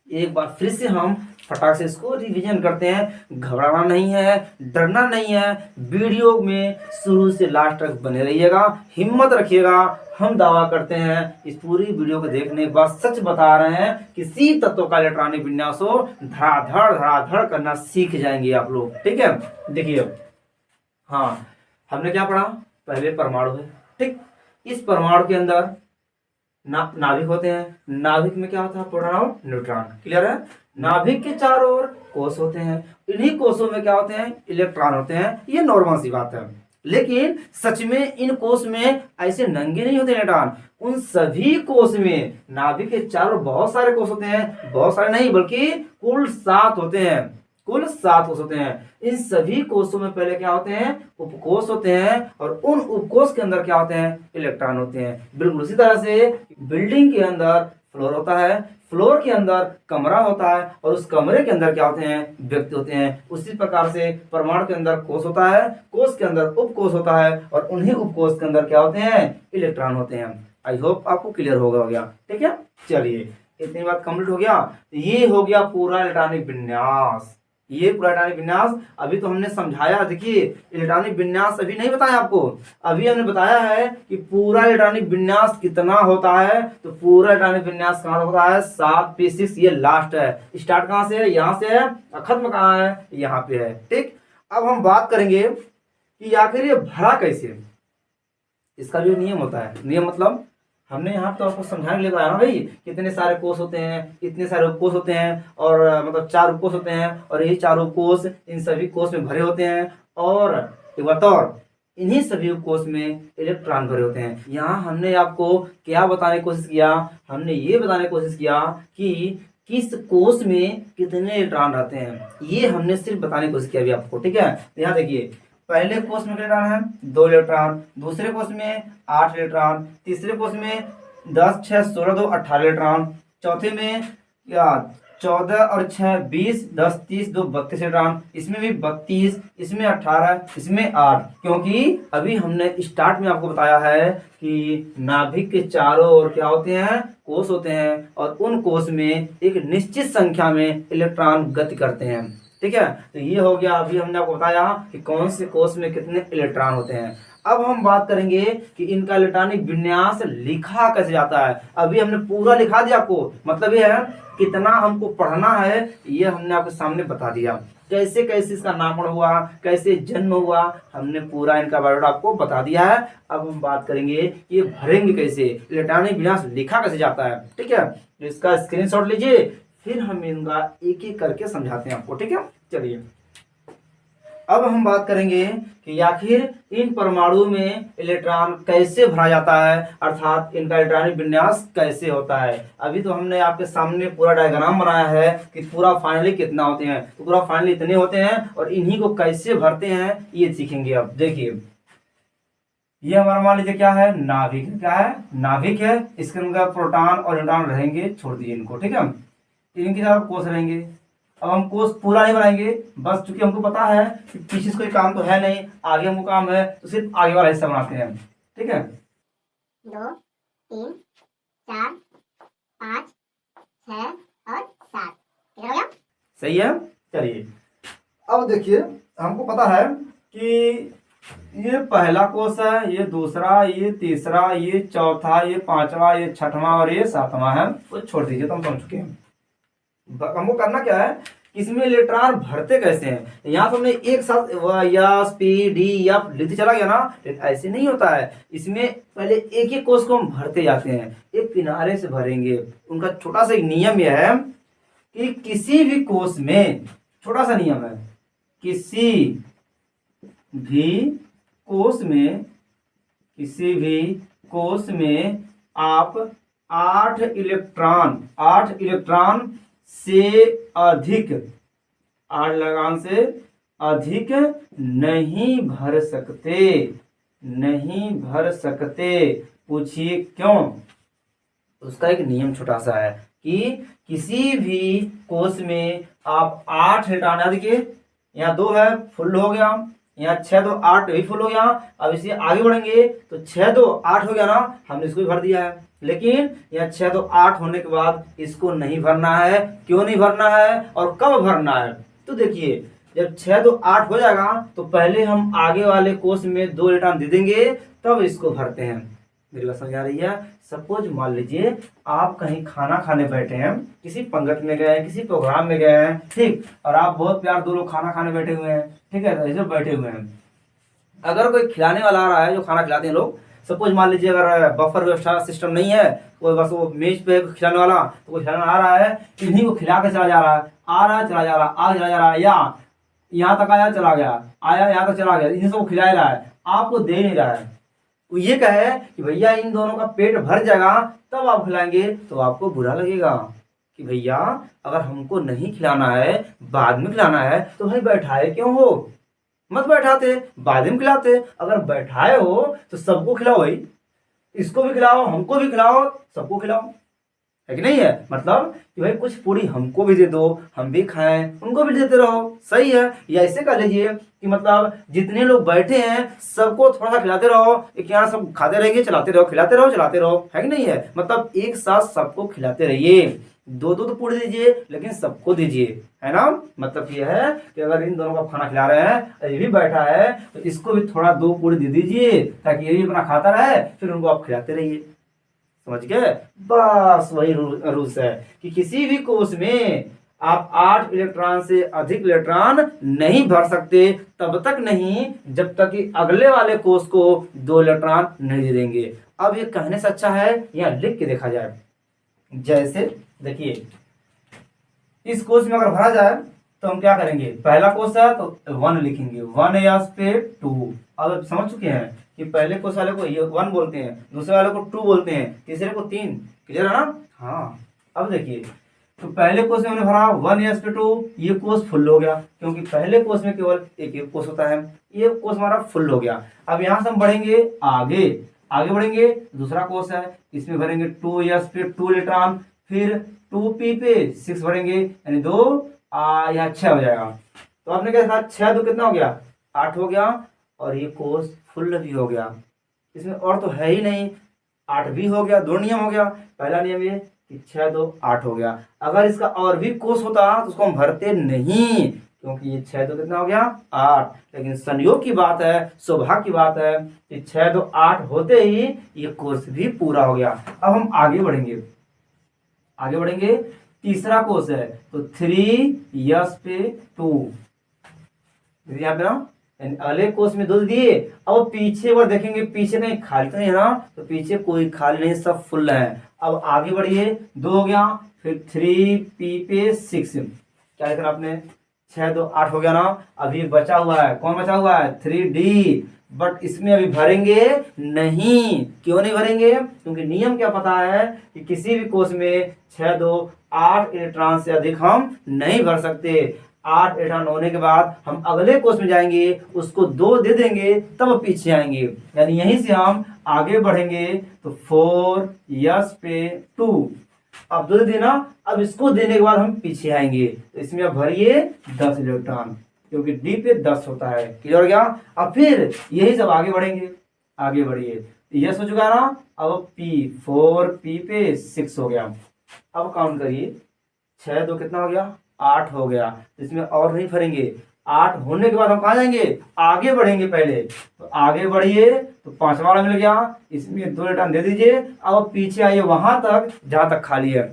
एक बार फिर से हम फटाक से इसको रिवीजन करते हैं। घबराना नहीं है, डरना नहीं है, वीडियो में शुरू से लास्ट तक बने रहिएगा, हिम्मत रखिएगा। हम दावा करते हैं इस पूरी वीडियो को देखने के बाद सच बता रहे हैं किसी तत्व का इलेक्ट्रॉनिक विन्यास हो धड़ाधड़ करना सीख जाएंगे आप लोग, ठीक है। देखिए हाँ, हमने क्या पढ़ा, पहले परमाणु है, ठीक। इस परमाणु के अंदर नाभिक होते हैं, नाभिक में क्या होता है, प्रोटॉन न्यूट्रॉन, क्लियर है। नाभिक के चारों ओर कोष होते हैं, इन्हीं कोषों में क्या होते हैं, इलेक्ट्रॉन होते हैं। ये नॉर्मल सी बात है, लेकिन सच में इन कोष में ऐसे नंगे नहीं होते इलेक्ट्रॉन। उन सभी कोष में, नाभिक के चारों बहुत सारे कोष होते हैं, बहुत सारे नहीं बल्कि कुल 7 होते हैं, कुल 7 कोष होते हैं। इन सभी कोषों में पहले क्या होते हैं, उपकोष होते हैं, और उन उपकोष के अंदर क्या होते हैं, इलेक्ट्रॉन होते हैं। बिल्कुल उसी तरह से बिल्डिंग के अंदर फ्लोर होता है, फ्लोर के अंदर कमरा होता है, और उस कमरे के अंदर क्या होते हैं, व्यक्ति होते हैं। उसी प्रकार से परमाणु के अंदर कोष होता है, कोष के अंदर उपकोष होता है, और उन्हीं उपकोष के अंदर क्या होते हैं, इलेक्ट्रॉन होते हैं। आई होप आपको क्लियर हो गया, ठीक है। चलिए इतनी बात कंप्लीट हो गया। ये हो गया पूरा इलेक्ट्रॉनिक विन्यास, ये पूरा इलेक्ट्रॉनिक विन्यास। अभी तो हमने समझाया, देखिए इलेक्ट्रॉनिक विन्यास अभी नहीं बताया आपको, अभी हमने बताया है कि पूरा इलेक्ट्रॉनिक विन्यास कितना होता है। तो पूरा इलेक्ट्रॉनिक विन्यास कहाँ होता है, 7p6, ये लास्ट है। स्टार्ट कहाँ से है, यहाँ से है, और खत्म कहाँ है, यहाँ पे है, ठीक। अब हम बात करेंगे कि आखिर ये भरा कैसे, इसका जो नियम होता है, नियम मतलब हमने यहाँ तो आपको समझाने के लिए बताया ना भाई, कितने सारे कोष होते हैं, इतने सारे उपकोष होते हैं, और मतलब 4 उपकोष होते हैं, और यही 4 उपकोष इन सभी कोष में भरे होते हैं। और एक बात और, इन्हीं सभी उपकोष में इलेक्ट्रॉन भरे होते हैं। यहाँ हमने आपको क्या बताने की कोशिश किया, हमने ये बताने की कोशिश किया कि किस कोष में कितने इलेक्ट्रॉन रहते हैं, ये हमने सिर्फ बताने की कोशिश किया अभी आपको, ठीक है। यहाँ देखिए पहले कोष में इलेक्ट्रॉन है 2 इलेक्ट्रॉन, दूसरे कोष में 8 इलेक्ट्रॉन, तीसरे कोष में 10, 6, 16, 2, 18 इलेक्ट्रॉन, चौथे में 14 और 6, 20, 10, 30, 2, 32 इलेक्ट्रॉन, इसमें भी 32, इसमें 18, इसमें 8। क्योंकि अभी हमने स्टार्ट में आपको बताया है कि नाभिक के चारों ओर क्या होते हैं, कोष होते हैं, और उन कोष में एक निश्चित संख्या में इलेक्ट्रॉन गति करते हैं, ठीक है। तो ये हो गया, अभी हमने आपको बताया कि कौन से कोष में कितने इलेक्ट्रॉन होते हैं। अब हम बात करेंगे कि इनका इलेक्ट्रॉनिक विन्यास लिखा कैसे जाता है। अभी हमने पूरा लिखा दिया आपको, मतलब ये है कितना हमको पढ़ना है, ये हमने आपके सामने बता दिया। कैसे कैसे इसका नामकरण हुआ, कैसे जन्म हुआ, हमने पूरा इनका बायोडाटा आपको बता दिया है। अब हम बात करेंगे ये भरेंगे कैसे, इलेक्ट्रॉनिक विन्यास लिखा कैसे जाता है, ठीक है। तो इसका स्क्रीनशॉट लीजिए, फिर हम इनका एक एक करके समझाते हैं आपको, ठीक है। चलिए अब हम बात करेंगे कि आखिर इन परमाणु में इलेक्ट्रॉन कैसे भरा जाता है, अर्थात इनका इलेक्ट्रॉनिक विन्यास कैसे होता है। अभी तो हमने आपके सामने पूरा डायग्राम बनाया है कि पूरा फाइनली कितना होते हैं, तो पूरा फाइनली इतने होते हैं, और इन्हीं को कैसे भरते हैं ये सीखेंगे। अब देखिए ये हमारा मान लीजिए क्या है, नाभिक, क्या है, नाभिक है। इसके अंदर प्रोटॉन और न्यूट्रॉन रहेंगे, छोड़ दीजिए इनको, ठीक है। इनकी जगह कोष रहेंगे। अब हम कोष पूरा नहीं बनाएंगे, बस चूंकि हमको पता है कि पीछे से कोई काम तो है नहीं, आगे हमको काम है, तो सिर्फ आगे वाला हिस्सा बनाते हैं, ठीक है। 2, 3, 4, 5, 6 और 7, ठीक हो गया। सही है। चलिए अब देखिए, हमको पता है कि ये पहला कोष है, ये दूसरा, ये तीसरा, ये चौथा, ये पांचवा, ये छठवां और ये सातवां है। तो छोड़ दीजिए, तो हम समझ चुके हैं। हमको करना क्या है, इसमें इलेक्ट्रॉन भरते कैसे हैं। यहाँ तो हमने एक साथ यस पी डी एफ लिखते चला गया ना, लेकिन ऐसे नहीं होता है। इसमें पहले एक एक कोष को हम भरते जाते हैं, एक किनारे से भरेंगे। उनका छोटा सा एक नियम यह है कि किसी भी कोष में, छोटा सा नियम है, किसी भी कोष में, किसी भी कोष में आप 8 इलेक्ट्रॉन से अधिक, 8 इलेक्ट्रॉन से अधिक नहीं भर सकते, नहीं भर सकते। पूछिए क्यों। उसका एक नियम छोटा सा है कि किसी भी कोष में आप 8 इलेक्ट्रॉन, याद देखिए यहाँ 2 है, फुल हो गया, यहाँ 6 2 8 भी फुल हो गया। अब इसे आगे बढ़ेंगे तो 6 2 8 हो गया ना, हमने इसको भी भर दिया है। लेकिन यहाँ 6 2 8 होने के बाद इसको नहीं भरना है। क्यों नहीं भरना है और कब भरना है, तो देखिए जब 6 2 8 हो जाएगा तो पहले हम आगे वाले कोष में 2 इलेक्ट्रॉन दे देंगे, तब इसको भरते हैं। मेरी बात समझ आ रही है। सपोज मान लीजिए आप कहीं खाना खाने बैठे हैं, किसी पंगत में गए, किसी प्रोग्राम में गए हैं, ठीक, और आप बहुत प्यार 2 लोग खाना खाने बैठे हुए हैं, ठीक है, ऐसे बैठे हुए हैं। अगर कोई खिलाने वाला आ रहा है, जो खाना खिलाते हैं लोग, सपोज मान लीजिए अगर बफर व्यवस्था सिस्टम नहीं है, कोई बस वो मेज पे खिलाने वाला, तो कोई खिलाने आ रहा है, इन्हीं को खिला के चला जा रहा है, आ रहा है चला जा रहा है, आ चला जा रहा है, या यहाँ तक आया चला गया, आया यहाँ तक चला गया, इन्हीं सबको खिला रहा है, आपको दे नहीं रहा है। वो ये कहे कि भैया इन दोनों का पेट भर जाएगा तब आप खिलाएंगे, तो आपको बुरा लगेगा कि भैया अगर हमको नहीं खिलाना है, बाद में खिलाना है, तो भाई बैठाए क्यों हो, मत बैठाते, बाद में खिलाते। अगर बैठाए हो तो सबको खिलाओ भाई, इसको भी खिलाओ, हमको भी खिलाओ, सबको खिलाओ, है कि नहीं है। मतलब कि भाई कुछ पूरी हमको भी दे दो, हम भी खाएं, उनको भी देते रहो, सही है। या ऐसे कर लीजिए कि मतलब जितने लोग बैठे हैं सबको थोड़ा सा खिलाते रहो, एक यहाँ सब खाते रहेंगे, चलाते रहो, खिलाते रहो, चलाते रहो, है कि नहीं है। मतलब एक साथ सबको खिलाते रहिए, 2-2 तो पूरी दीजिए, लेकिन सबको दीजिए, है ना। मतलब ये है कि अगर इन दोनों को खाना खिला रहे हैं, ये भी बैठा है, तो इसको भी थोड़ा 2 पूरी दे दीजिए, ताकि ये भी अपना खाता रहे, फिर उनको आप खिलाते रहिए। समझ गए। बस वही रूल्स है कि किसी भी कोष में आप 8 इलेक्ट्रॉन से अधिक इलेक्ट्रॉन नहीं भर सकते, तब तक नहीं जब तक कि अगले वाले कोष को 2 इलेक्ट्रॉन नहीं दे देंगे। अब ये कहने से अच्छा है यहाँ लिख के देखा जाए। जैसे देखिए इस कोष में अगर भरा जाए तो हम क्या करेंगे, पहला कोष है तो 1 लिखेंगे, 1 यस पे 2। अब समझ चुके हैं कि पहले कोष वाले को ये 1 बोलते हैं, दूसरे वाले को 2 बोलते हैं, तीसरे को 3। क्लियर है ना। हाँ अब देखिए, तो पहले कोष में हमने भरा 1 यस पे 2, ये कोष फुल हो गया, क्योंकि पहले कोष में केवल एक कोष होता है, ये कोष हमारा फुल हो गया। अब यहाँ से हम बढ़ेंगे आगे बढ़ेंगे, दूसरा कोष है, इसमें भरेंगे 2 यस पे 2 इलेक्ट्रॉन, फिर 2p पे 6 भरेंगे, यानी 2 यहाँ 6 हो जाएगा। तो आपने क्या देखा, 6 2 कितना हो गया, 8 हो गया, और ये कोष फुल भी हो गया। इसमें और तो है ही नहीं, 8 भी हो गया। 2 नियम हो गया। पहला नियम ये कि 6 2 8 हो गया। अगर इसका और भी कोष होता तो उसको हम भरते नहीं, क्योंकि ये 6 2 कितना हो गया, 8। लेकिन संयोग की बात है, सौभाग्य की बात है कि 6 2 8 होते ही ये कोष भी पूरा हो गया। अब हम आगे बढ़ेंगे, तीसरा कोष है तो 3 यस पे 2, यहाँ पे ना अगले कोष में 2 दिए। अब पीछे बार देखेंगे, पीछे कहीं खाली तो नहीं है ना, तो पीछे कोई खाली नहीं, सब फुल है। अब आगे बढ़िए, 2 हो गया, फिर 3p पे 6, क्या लिखना आपने, 6 2 8 हो गया ना। अभी बचा हुआ है, कौन बचा हुआ है, 3d, बट इसमें अभी भरेंगे नहीं। क्यों नहीं भरेंगे, क्योंकि नियम क्या पता है कि किसी भी कोष में 6 2 8 इलेक्ट्रॉन से अधिक हम नहीं भर सकते। 8 इलेक्ट्रॉन होने के बाद हम अगले कोष में जाएंगे, उसको 2 दे देंगे, तब पीछे आएंगे, यानी यहीं से हम आगे बढ़ेंगे। तो 4 यस पे 2, अब 2 देना, अब इसको देने के बाद हम पीछे आएंगे, तो इसमें अब भरिए 10 इलेक्ट्रॉन, क्योंकि डी पे 10 होता है। क्लियर हो गया। अब फिर यही सब आगे बढ़ेंगे, आगे बढ़िए, यस हो चुका ना। अब p 4p पे 6 हो गया। अब काउंट करिए, 6 2 कितना हो गया, 8 हो गया। इसमें और नहीं भरेंगे। 8 होने के बाद हम कहाँ जाएंगे, आगे बढ़ेंगे। पहले तो आगे बढ़िए तो 5वां वाला मिल गया, इसमें 2 रिटर्न दे दीजिए। अब पीछे आइए वहां तक जहां तक खाली है।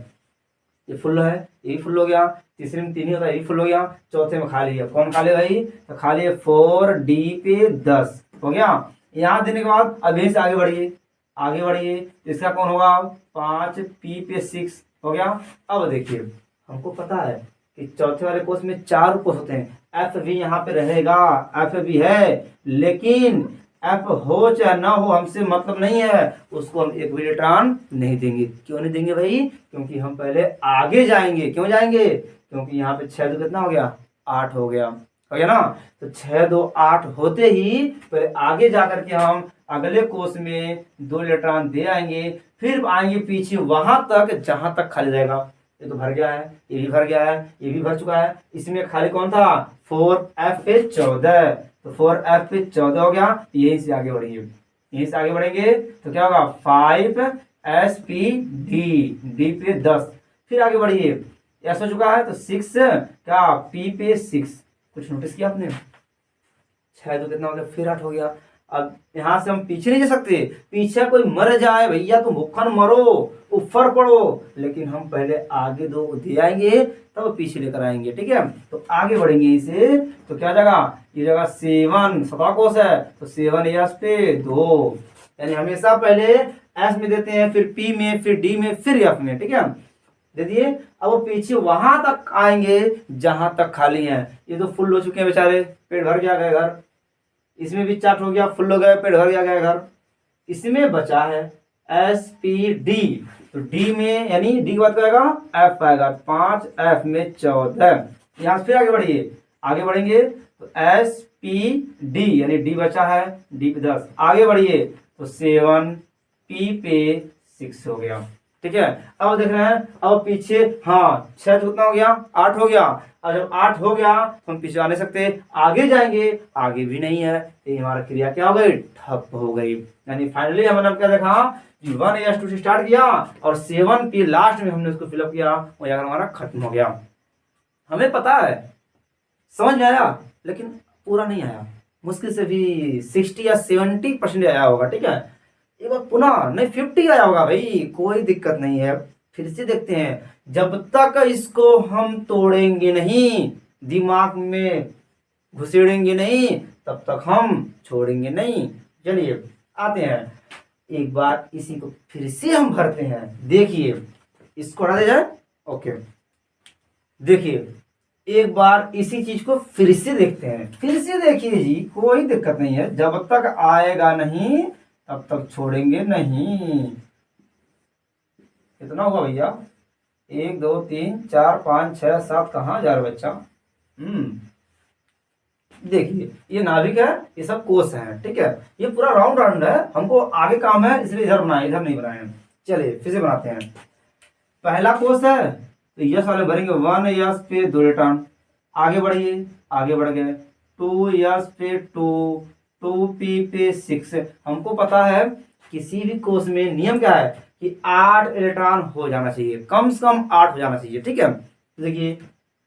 ये फुल है, ये भी फुल हो गया। तीसरे में 3 ही होता है, ये भी फुल हो गया। चौथे में खाली है, कौन खाली है भाई, तो खाली है 4D पे 10 हो गया। यहाँ देने के बाद अब यहीं से आगे बढ़िए, आगे बढ़िए। इसका कौन होगा, 5P पे 6 हो गया। अब देखिए हमको पता है कि चौथे वाले कोर्स में 4 कोर्स होते हैं। एफ भी यहाँ पे रहेगा, एफ भी है, लेकिन एफ हो चाहे ना हो हमसे मतलब नहीं है, उसको हम एक भी रिटर्न नहीं देंगे। क्यों नहीं देंगे भाई, क्योंकि हम पहले आगे जाएंगे। क्यों जाएंगे, क्योंकि यहाँ पे 6 2 कितना हो गया, 8 हो गया ना। तो 6 2 8 होते ही पहले आगे जाकर के हम अगले कोर्स में 2 इलेक्ट्रॉन दे आएंगे, फिर आएंगे पीछे वहां तक जहां तक खाली रहेगा। ये तो भर गया है, ये भी भर गया है, ये भी भर चुका है। इसमें खाली कौन था, 4F पे 14, तो 4F पे 14 हो गया। यहीं से आगे बढ़ेंगे, यहीं से आगे बढ़ेंगे तो क्या होगा, 5SP D पे 10। फिर आगे बढ़िए, S हो चुका है तो 6 क्या, P पे 6। कुछ नोटिस किया आपने, 6 2 कितना हो गया, फिर 8 हो गया। अब यहां से हम पीछे नहीं जा सकते, पीछे कोई मर जाए भैया तो भूखन मरो, ऊपर पड़ो, लेकिन हम पहले आगे 2 दे आएंगे तब पीछे लेकर आएंगे। ठीक है, तो आगे बढ़ेंगे इसे तो क्या जगह, ये जगह 7 7वां कोर्स है तो 7S पे 2, यानी हमेशा पहले S में देते हैं, फिर P में, फिर D में, फिर F में। ठीक है, दे दिए। अब वो पीछे वहां तक आएंगे जहां तक खाली है। ये तो फुल हो चुके हैं बेचारे, पेट भर गया, गए घर। इसमें भी चार्ट हो गया, फुल हो गया, पेट भर गया, गया घर। इसमें बचा है SPD, तो D में यानी D के बाद क्या आएगा, F आएगा, 5F में 14। यहां से फिर आगे बढ़िए, आगे बढ़ेंगे तो SPD यानी D बचा है, D पे 10। आगे बढ़िए तो 7P पे 6 हो गया। ठीक है, अब देख रहे हैं, अब पीछे हाँ 6 तो कितना हो गया, 8 हो गया। और जब 8 हो गया तो हम पीछे आ नहीं सकते, आगे जाएंगे, आगे भी नहीं है, ये हमारा क्रिया क्या हो गई, ठप हो गई। यानी फाइनली हमने क्या देखा, 1S2 से स्टार्ट किया और 7P लास्ट में हमने उसको फिलअप किया, वो जाकर हमारा खत्म हो गया। हमें पता है, समझ में आया, लेकिन पूरा नहीं आया, मुश्किल से भी 60 या 70% आया होगा। ठीक है, एक बार पुनः नहीं 50 आया होगा भाई, कोई दिक्कत नहीं है। फिर से देखते हैं, जब तक इसको हम तोड़ेंगे नहीं, दिमाग में घुसेड़ेंगे नहीं, तब तक हम छोड़ेंगे नहीं। चलिए आते हैं, एक बार इसी को फिर से हम भरते हैं। देखिए इसको हटा दे जाए, ओके। देखिए एक बार इसी चीज को फिर से देखते हैं, फिर से देखिए जी, कोई दिक्कत नहीं है, जब तक आएगा नहीं तब तक छोड़ेंगे नहीं। कितना हुआ भैया, 1 2 3 4 5 6 7, कहाँ जा रहा बच्चा। देखिए ये नाभिक है, ये सब कोष है। ठीक है, ये पूरा राउंड राउंड है, हमको आगे काम है इसलिए इधर बनाए, इधर नहीं बनाए हैं। चलिए फिर से बनाते हैं। पहला कोष है तो यस वाले भरेंगे, 1S पे 2 रिटर्न। आगे बढ़िए, आगे बढ़ गए, 2S पे 2, 2P पे 6। हमको पता है किसी भी कोर्स में नियम क्या है कि 8 इलेक्ट्रॉन हो जाना चाहिए, कम से कम 8 हो जाना चाहिए। ठीक है, देखिए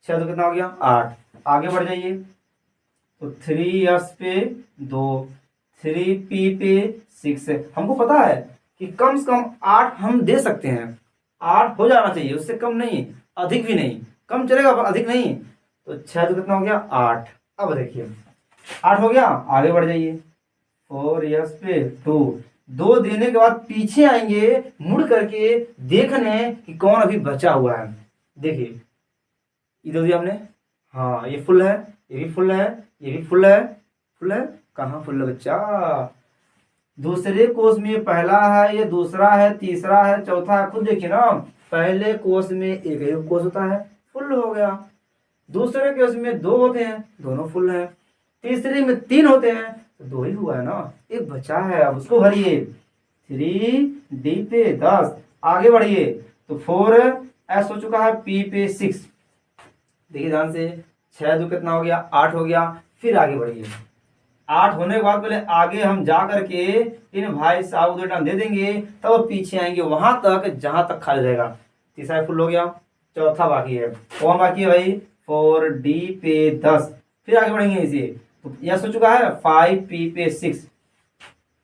6 तो कितना हो गया, 8। आगे बढ़ जाइए तो 3S पे 2, 3P पे 6। हमको पता है कि कम से कम 8 हम दे सकते हैं, 8 हो जाना चाहिए, उससे कम नहीं, अधिक भी नहीं, कम चलेगा पर अधिक नहीं। तो 6 तो कितना हो गया, 8। अब देखिए 8 हो गया, आगे बढ़ जाइए, 4S पे 2, 2 देने के बाद पीछे आएंगे मुड़ करके देखने कि कौन अभी बचा हुआ है। देखिए इधर दिया हमने, हाँ ये फुल है, ये भी फुल है, ये भी फुल है, फुल है, कहाँ फुल है बच्चा। दूसरे कोर्स में पहला है, ये दूसरा है, तीसरा है, चौथा है, खुद देखिए ना, पहले कोर्स में एक ही कोर्स होता है, फुल हो गया। दूसरे कोर्स में 2 होते हैं, दोनों फुल है। तीसरे में 3 होते हैं तो 2 ही हुआ है ना, एक बचा है, अब उसको भरिए, 3D पे 10। आगे बढ़िए तो 4S हो चुका है, P पे 6। देखिए ध्यान से, 6 2 कितना हो गया, 8 हो गया। फिर आगे बढ़िए, 8 होने के बाद पहले आगे हम जा करके इन भाई साहब उधर टाइम दे देंगे, तब पीछे आएंगे वहां तक जहां तक खाली रहेगा। तीसरा फुल हो गया, चौथा बाकी है, कौन बाकी है भाई, 4D पे 10, फिर आगे बढ़ेंगे इसे, तो यस हो चुका है 5P पे 6,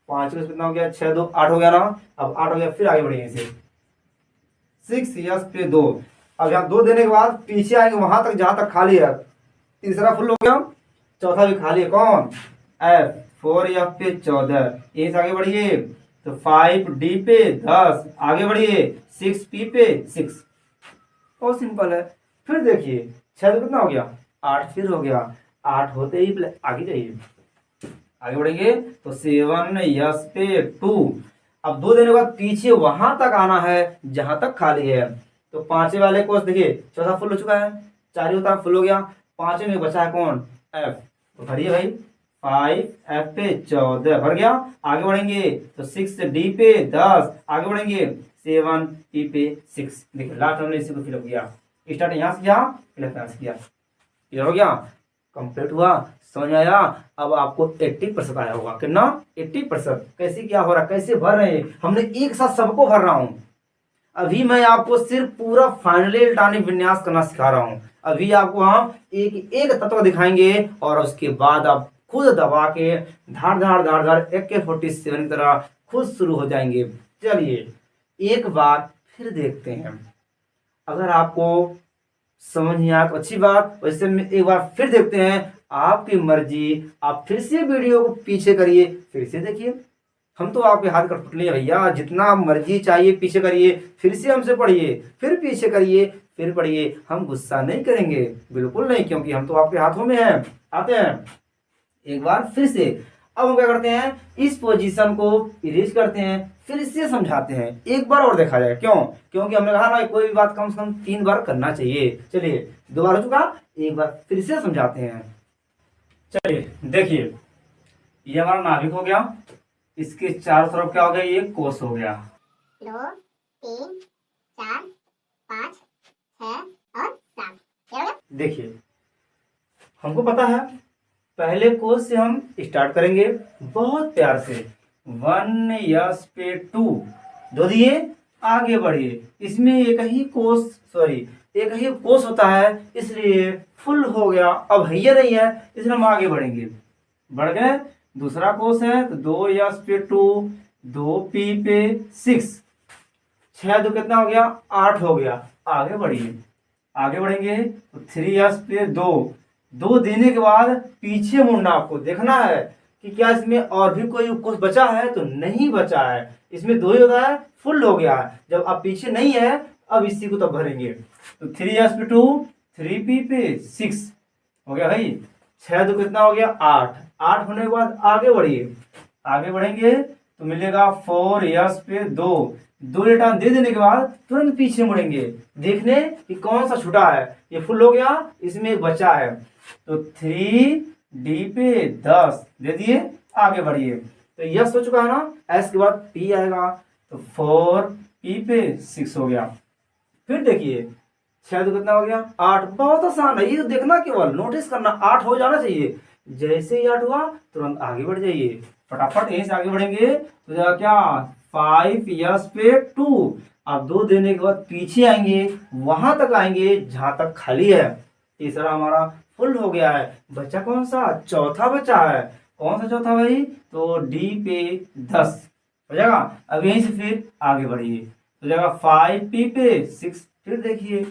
5 कितना हो गया, 6 2 8 हो गया ना। अब 8 हो गया, फिर आगे बढ़ेंगे इसे, 6 पे 2। अब यहाँ 2 देने के बाद पीछे आएंगे वहां तक जहां तक खाली है, तीसरा फुल हो गया, चौथा भी खाली है, कौन, F, 4F पे 14, यहीं से आगे बढ़िए, तो 5D पे 10, आगे बढ़िए 6P पे 6, बहुत सिंपल है। फिर देखिए 6 कितना हो गया, 8, फिर हो गया, 8 होते ही आगे जाइए, आगे बढ़ेंगे तो 7S पे 2। अब 2 देने के बाद पीछे वहां तक आना है जहां तक खाली है, तो पांचवे वाले को देखिए, चौथा फुल हो चुका है, 4 होता फुल हो गया, पांचवे में बचा है कौन, F, तो भरिए भाई, 5F पे 14 भर गया, आगे बढ़ेंगे तो 6D पे 10, आगे बढ़ेंगे 7P पे 6। देखिए लास्ट हमने इसी को फिलअप किया, स्टार्ट यहाँ से किया, फिलअप यहाँ से किया, क्लियर हो गया, कंप्लीट हुआ, समझ में आया। अब आपको 80% आया होगा, कितना, 80%। कैसे क्या हो रहा, कैसे भर रहे हैं, हमने एक साथ सबको भर रहा हूं। अभी मैं आपको सिर्फ पूरा फाइनली इलेक्ट्रॉनिक विन्यास करना सिखा रहा हूं। अभी आपको हम एक एक तत्व दिखाएंगे और उसके बाद आप खुद दबा के धार धार धार धार AK-47 की तरह खुद शुरू हो जाएंगे। चलिए एक बार फिर देखते हैं, अगर आपको समझ नहीं आया तो अच्छी बात, वैसे में एक बार फिर देखते हैं, आपकी मर्जी, आप फिर से वीडियो को पीछे करिए, फिर से देखिए, हम तो आपके हाथ का टुकड़े हैं भैया, जितना मर्जी चाहिए पीछे करिए, फिर से हमसे पढ़िए, फिर पीछे करिए, फिर पढ़िए, हम गुस्सा नहीं करेंगे, बिल्कुल नहीं, क्योंकि हम तो आपके हाथों में हैं। आते हैं एक बार फिर से, अब हम क्या करते हैं, इस पोजीशन को इरेज करते हैं, फिर इससे समझाते हैं, एक बार और देखा जाए, क्यों, क्योंकि हमने कहा ना कोई भी बात कम से कम 3 बार करना चाहिए। चलिए 2 बार हो चुका, एक बार फिर से समझाते हैं। चलिए देखिए, ये हमारा नाभिक हो गया, इसके चारों तरफ क्या हो गया, ये कोष हो गया, 2 3 4 5 6 और 7। देखिए हमको पता है, पहले कोष से हम स्टार्ट करेंगे बहुत प्यार से, 1S पे 2, 2 दिए, आगे बढ़िए, इसमें एक ही कोष होता है, इसलिए फुल हो गया, अब भैया नहीं है, इसलिए हम आगे बढ़ेंगे, बढ़ गए, दूसरा कोष है तो 2S पे 2, 2P पे 6, 6 2 कितना हो गया, 8 हो गया, आगे बढ़िए, आगे बढ़ेंगे तो 3S पे 2, 2 देने के बाद पीछे मुड़ना, आपको देखना है कि क्या इसमें और भी कोई कुछ बचा है, तो नहीं बचा है, इसमें 2 ही होता है, फुल हो गया है, जब अब पीछे नहीं है, अब इसी को तो भरेंगे, तो 3S पे 2, 3P पे 6 हो गया भाई, 6 2 कितना हो गया, 8, 8 होने के बाद आगे बढ़िए, आगे बढ़ेंगे तो मिलेगा 4S पे 2, 2 रिटर्न दे देने के बाद तुरंत पीछे मुड़ेंगे, देखने कि कौन सा छूटा है, ये फुल हो गया, इसमें एक बचा है, तो 3D पे 10 दे दिए, आगे बढ़िए, तो यस हो चुका है ना, एस के बाद P आएगा, तो 4P पे 6 हो गया। फिर देखिए 6 कितना हो गया, 8, बहुत आसान है, ये देखना, केवल नोटिस करना, 8 हो जाना चाहिए, जैसे ही 8 हुआ तुरंत आगे बढ़ जाइए, फटाफट यहीं से आगे बढ़ेंगे, तो जाएगा क्या, 5S पे 2, अब 2 देने के बाद पीछे आएंगे, वहां तक आएंगे जहां तक खाली है, तीसरा हमारा फुल हो गया है, बचा कौन सा, चौथा बचा है, कौन सा चौथा भाई, तो D पे 10 हो जाएगा, अब यहीं से फिर आगे बढ़िए, तो जाएगा 5P पे 6, फिर देखिए,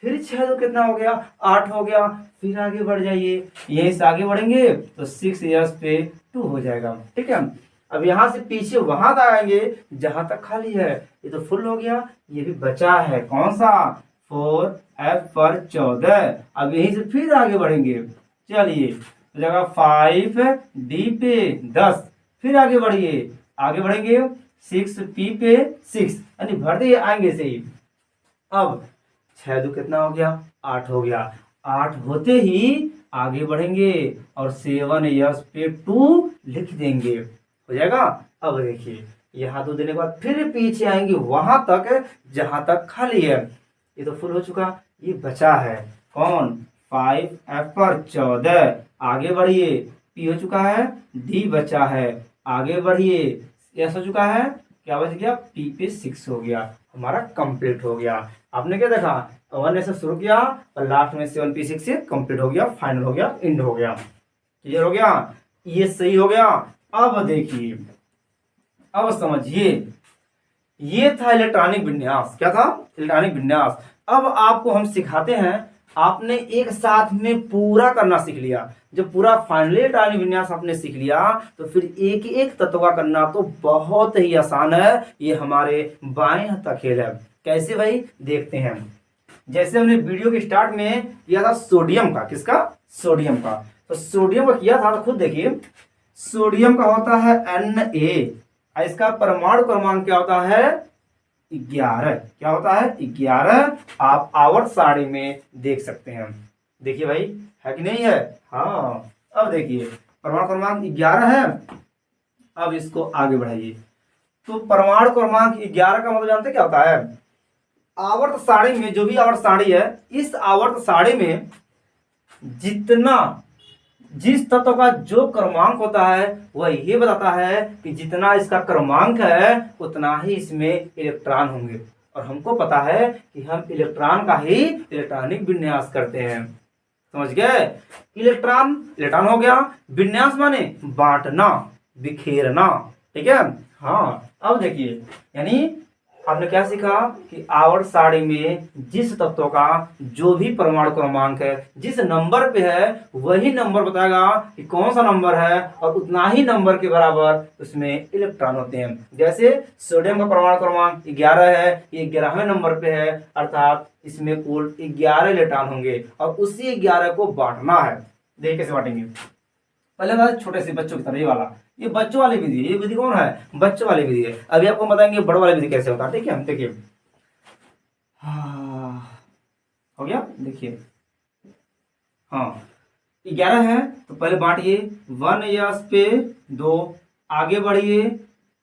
फिर 6 तो कितना हो गया, 8 हो गया, फिर आगे बढ़ जाइए, यहीं से आगे बढ़ेंगे तो 6S पे 2 हो जाएगा, ठीक है। अब यहाँ से पीछे वहां तक आएंगे जहां तक खाली है, ये तो फुल हो गया, ये भी बचा है, कौन सा, 4F पर 14, अब यहीं से फिर आगे बढ़ेंगे, चलिए तो जगह 5D पे 10, फिर आगे बढ़िए, आगे बढ़ेंगे 6P पे 6, यानी भरते आएंगे से ही, अब 6 2 कितना हो गया, 8 हो गया, 8 होते ही आगे बढ़ेंगे और 7S पे 2 लिख देंगे, हो जाएगा। अब देखिए यहाँ 2 देने के बाद फिर पीछे आएंगे वहां तक जहां तक खाली है, ये तो फुल हो चुका, ये बचा है कौन, 5F पर 14, आगे बढ़िए, P हो चुका है, D बचा है, आगे बढ़िए, S हो चुका है, क्या बच गया, P पे 6 हो गया, हमारा कंप्लीट हो गया। आपने क्या देखा, 1 से शुरू किया और लास्ट में 7P6 से कंप्लीट हो गया, फाइनल हो गया, एंड हो गया। क्लियर हो गया, ये सही हो गया। अब देखिए, अब समझिए, ये था इलेक्ट्रॉनिक विन्यास। क्या था, इलेक्ट्रॉनिक विन्यास। अब आपको हम सिखाते हैं, आपने एक साथ में पूरा करना सीख लिया। जब पूरा फाइनली इलेक्ट्रॉनिक विन्यास आपने सीख लिया तो फिर एक एक तत्व का करना तो बहुत ही आसान है। ये हमारे बाएं हाथ का खेल है। कैसे भाई, देखते हैं। जैसे हमने वीडियो के स्टार्ट में किया था सोडियम का, किसका, सोडियम का। तो सोडियम का किया था तो खुद देखिए, सोडियम का होता है Na, इसका परमाणु क्रमांक क्या होता है, 11। क्या होता है, 11। आप आवर्त सारणी में देख सकते हैं। देखिए भाई, है कि नहीं है, हाँ। अब देखिए, परमाणु क्रमांक 11 है। अब इसको आगे बढ़ाइए, तो परमाणु क्रमांक 11 का मतलब जानते क्या होता है, आवर्त सारणी में, जो भी आवर्त सारणी है, इस आवर्त सारणी में जितना, जिस तत्व का जो क्रमांक होता है वह ये बताता है कि जितना इसका क्रमांक है उतना ही इसमें इलेक्ट्रॉन होंगे। और हमको पता है कि हम इलेक्ट्रॉन का ही इलेक्ट्रॉनिक विन्यास करते हैं। समझ गए, इलेक्ट्रॉन, इलेक्ट्रॉन हो गया, विन्यास माने बांटना, बिखेरना। ठीक है, हाँ। अब देखिए, यानी आपने क्या सीखा कि आवर्त सारणी में जिस तत्व का जो भी परमाणु क्रमांक है, जिस नंबर पे है वही नंबर बताएगा कि कौन सा नंबर है, और उतना ही नंबर के बराबर उसमें इलेक्ट्रॉन होते हैं। जैसे सोडियम का परमाणु क्रमांक 11 है, ये 11वें नंबर पे है, अर्थात इसमें कुल 11 इलेक्ट्रॉन होंगे और उसी 11 को बांटना है। देखिए कैसे बांटेंगे। पहले था छोटे से बच्चों की तरह, ये वाला, ये बच्चों वाली विधि है। ये विधि कौन है, बच्चों वाली विधि है। अभी आपको बताएंगे बड़ों वाली विधि कैसे होता है। ठीक है, हम देखिए, हो गया, देखिए, हाँ, 11 है तो पहले बांटिए, 1 यस पे 2, आगे बढ़िए,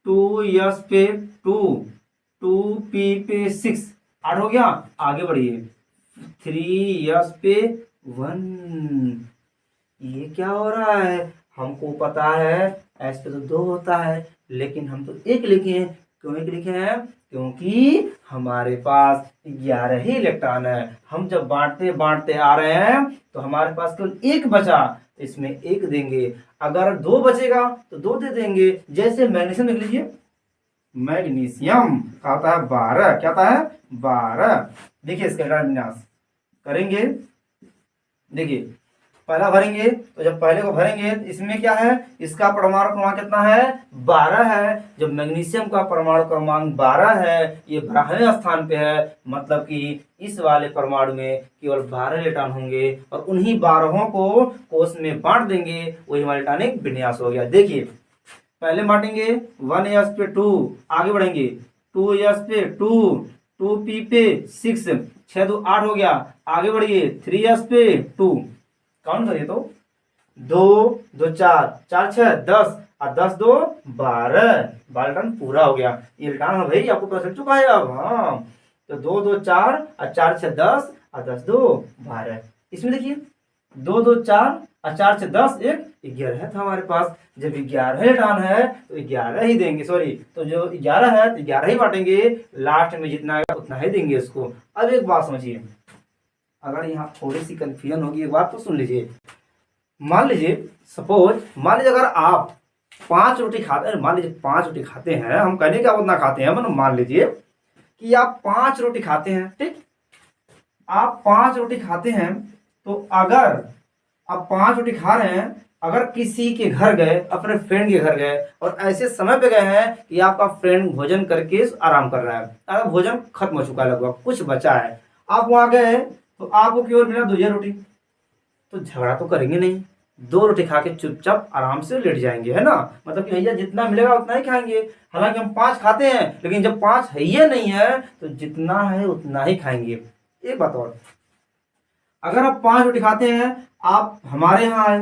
2 यस पे 2, 2P पे 6, 8 हो गया, आगे बढ़िए, 3 यस पे 1। ये क्या हो रहा है, हमको पता है एस पे तो 2 होता है, लेकिन हम तो 1 लिखे हैं। क्यों 1 लिखे हैं, क्योंकि हमारे पास 11 ही इलेक्ट्रॉन है। हम जब बांटते बांटते आ रहे हैं तो हमारे पास केवल 1 बचा, तो इसमें 1 देंगे। अगर 2 बचेगा तो 2 दे देंगे। जैसे मैग्नीशियम लिख लीजिए, मैग्नीशियम का होता है 12। क्या होता है, 12। देखिए इसका विन्यास करेंगे, देखिए पहला भरेंगे, तो जब पहले को भरेंगे तो इसमें क्या है, इसका परमाणु क्रमांक कितना है, 12 है। जब मैग्नीशियम का परमाणु क्रमांक 12 है, ये 12वें स्थान पे है, मतलब कि इस वाले परमाणु में केवल 12 इलेक्ट्रॉन होंगे और उन्हीं 12 को कोष में बांट देंगे, वही हमारा इलेक्ट्रॉनिक विन्यास हो गया। देखिए पहले बांटेंगे 1s पे 2, आगे बढ़ेंगे 2s पे 2, 2p पे 6, 6 2 8 हो गया, आगे बढ़िए 3s पे 2, काउंट करिए तो 2 2 4, 4 6 10 और 10 2 12, 12 टन पूरा हो गया। ये इलेक्ट्रॉन भाई आपको पता चल चुका है अब, हाँ। तो 2 2 4 और 4 6 10 और 10 2 12। इसमें देखिए 2 2 4 और 4 6 10, 11 था हमारे पास। जब 11 इलेक्ट्रॉन है तो 11 ही देंगे, सॉरी, तो जो 11 है तो 11 ही बांटेंगे, लास्ट में जितना आएगा उतना ही देंगे उसको। अब एक बात समझिए, अगर यहाँ थोड़ी सी कंफ्यूजन होगी, एक बात तो सुन लीजिए। मान लीजिए, सपोज मान लीजिए अगर आप 5 रोटी खाते हैं, मान लीजिए 5 रोटी खाते हैं, हम कहने क्या उतना खाते हैं, मतलब मान लीजिए कि आप 5 रोटी खाते हैं। ठीक, आप 5 रोटी खाते हैं, तो अगर आप 5 रोटी खा रहे हैं, अगर किसी के घर गए, अपने फ्रेंड के घर गए और ऐसे समय पे गए हैं कि आपका फ्रेंड भोजन करके आराम कर रहा है, अगर भोजन खत्म हो चुका है, लगभग कुछ बचा है, आप वहां गए तो आपको केवल मिला 2 रोटी, तो झगड़ा तो करेंगे नहीं, 2 रोटी खा के चुपचाप आराम से लेट जाएंगे, है ना। मतलब कि भैया जितना मिलेगा उतना ही खाएंगे। हालांकि हम 5 खाते हैं, लेकिन जब 5 है ही नहीं है तो जितना है उतना ही खाएंगे। एक बात और, अगर आप 5 रोटी खाते हैं, आप हमारे यहाँ आए,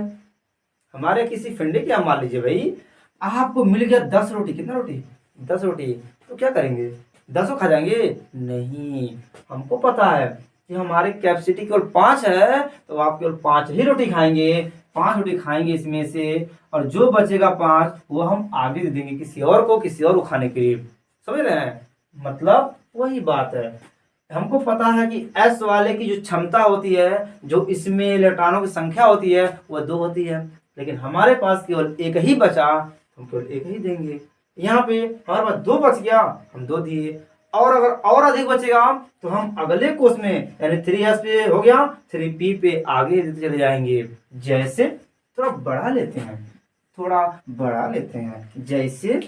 हमारे किसी फ्रेंड के यहाँ, मान लीजिए भाई आपको मिल गया 10 रोटी, कितना रोटी, 10 रोटी, तो क्या करेंगे, 10 खा जाएंगे? नहीं, हमको पता है कि हमारी कैपेसिटी केवल 5 है, तो आप केवल 5 ही रोटी खाएंगे, 5 रोटी खाएंगे इसमें से, और जो बचेगा 5 वो हम आगे दे देंगे किसी और को, किसी और को खाने के लिए। समझ रहे हैं, मतलब वही बात है। हमको पता है कि एस वाले की जो क्षमता होती है, जो इसमें इलेक्ट्रॉनों की संख्या होती है, वह 2 होती है, लेकिन हमारे पास केवल एक ही बचा, हम केवल एक ही देंगे। यहाँ पे हमारे पास 2 बच गया, हम 2 दिए, और अगर और अधिक बचेगा तो हम अगले कोष में यानी 3s पे हो गया, 3p पे आगे देते चले जाएंगे। जैसे थोड़ा बढ़ा लेते हैं, थोड़ा बढ़ा लेते हैं, जैसे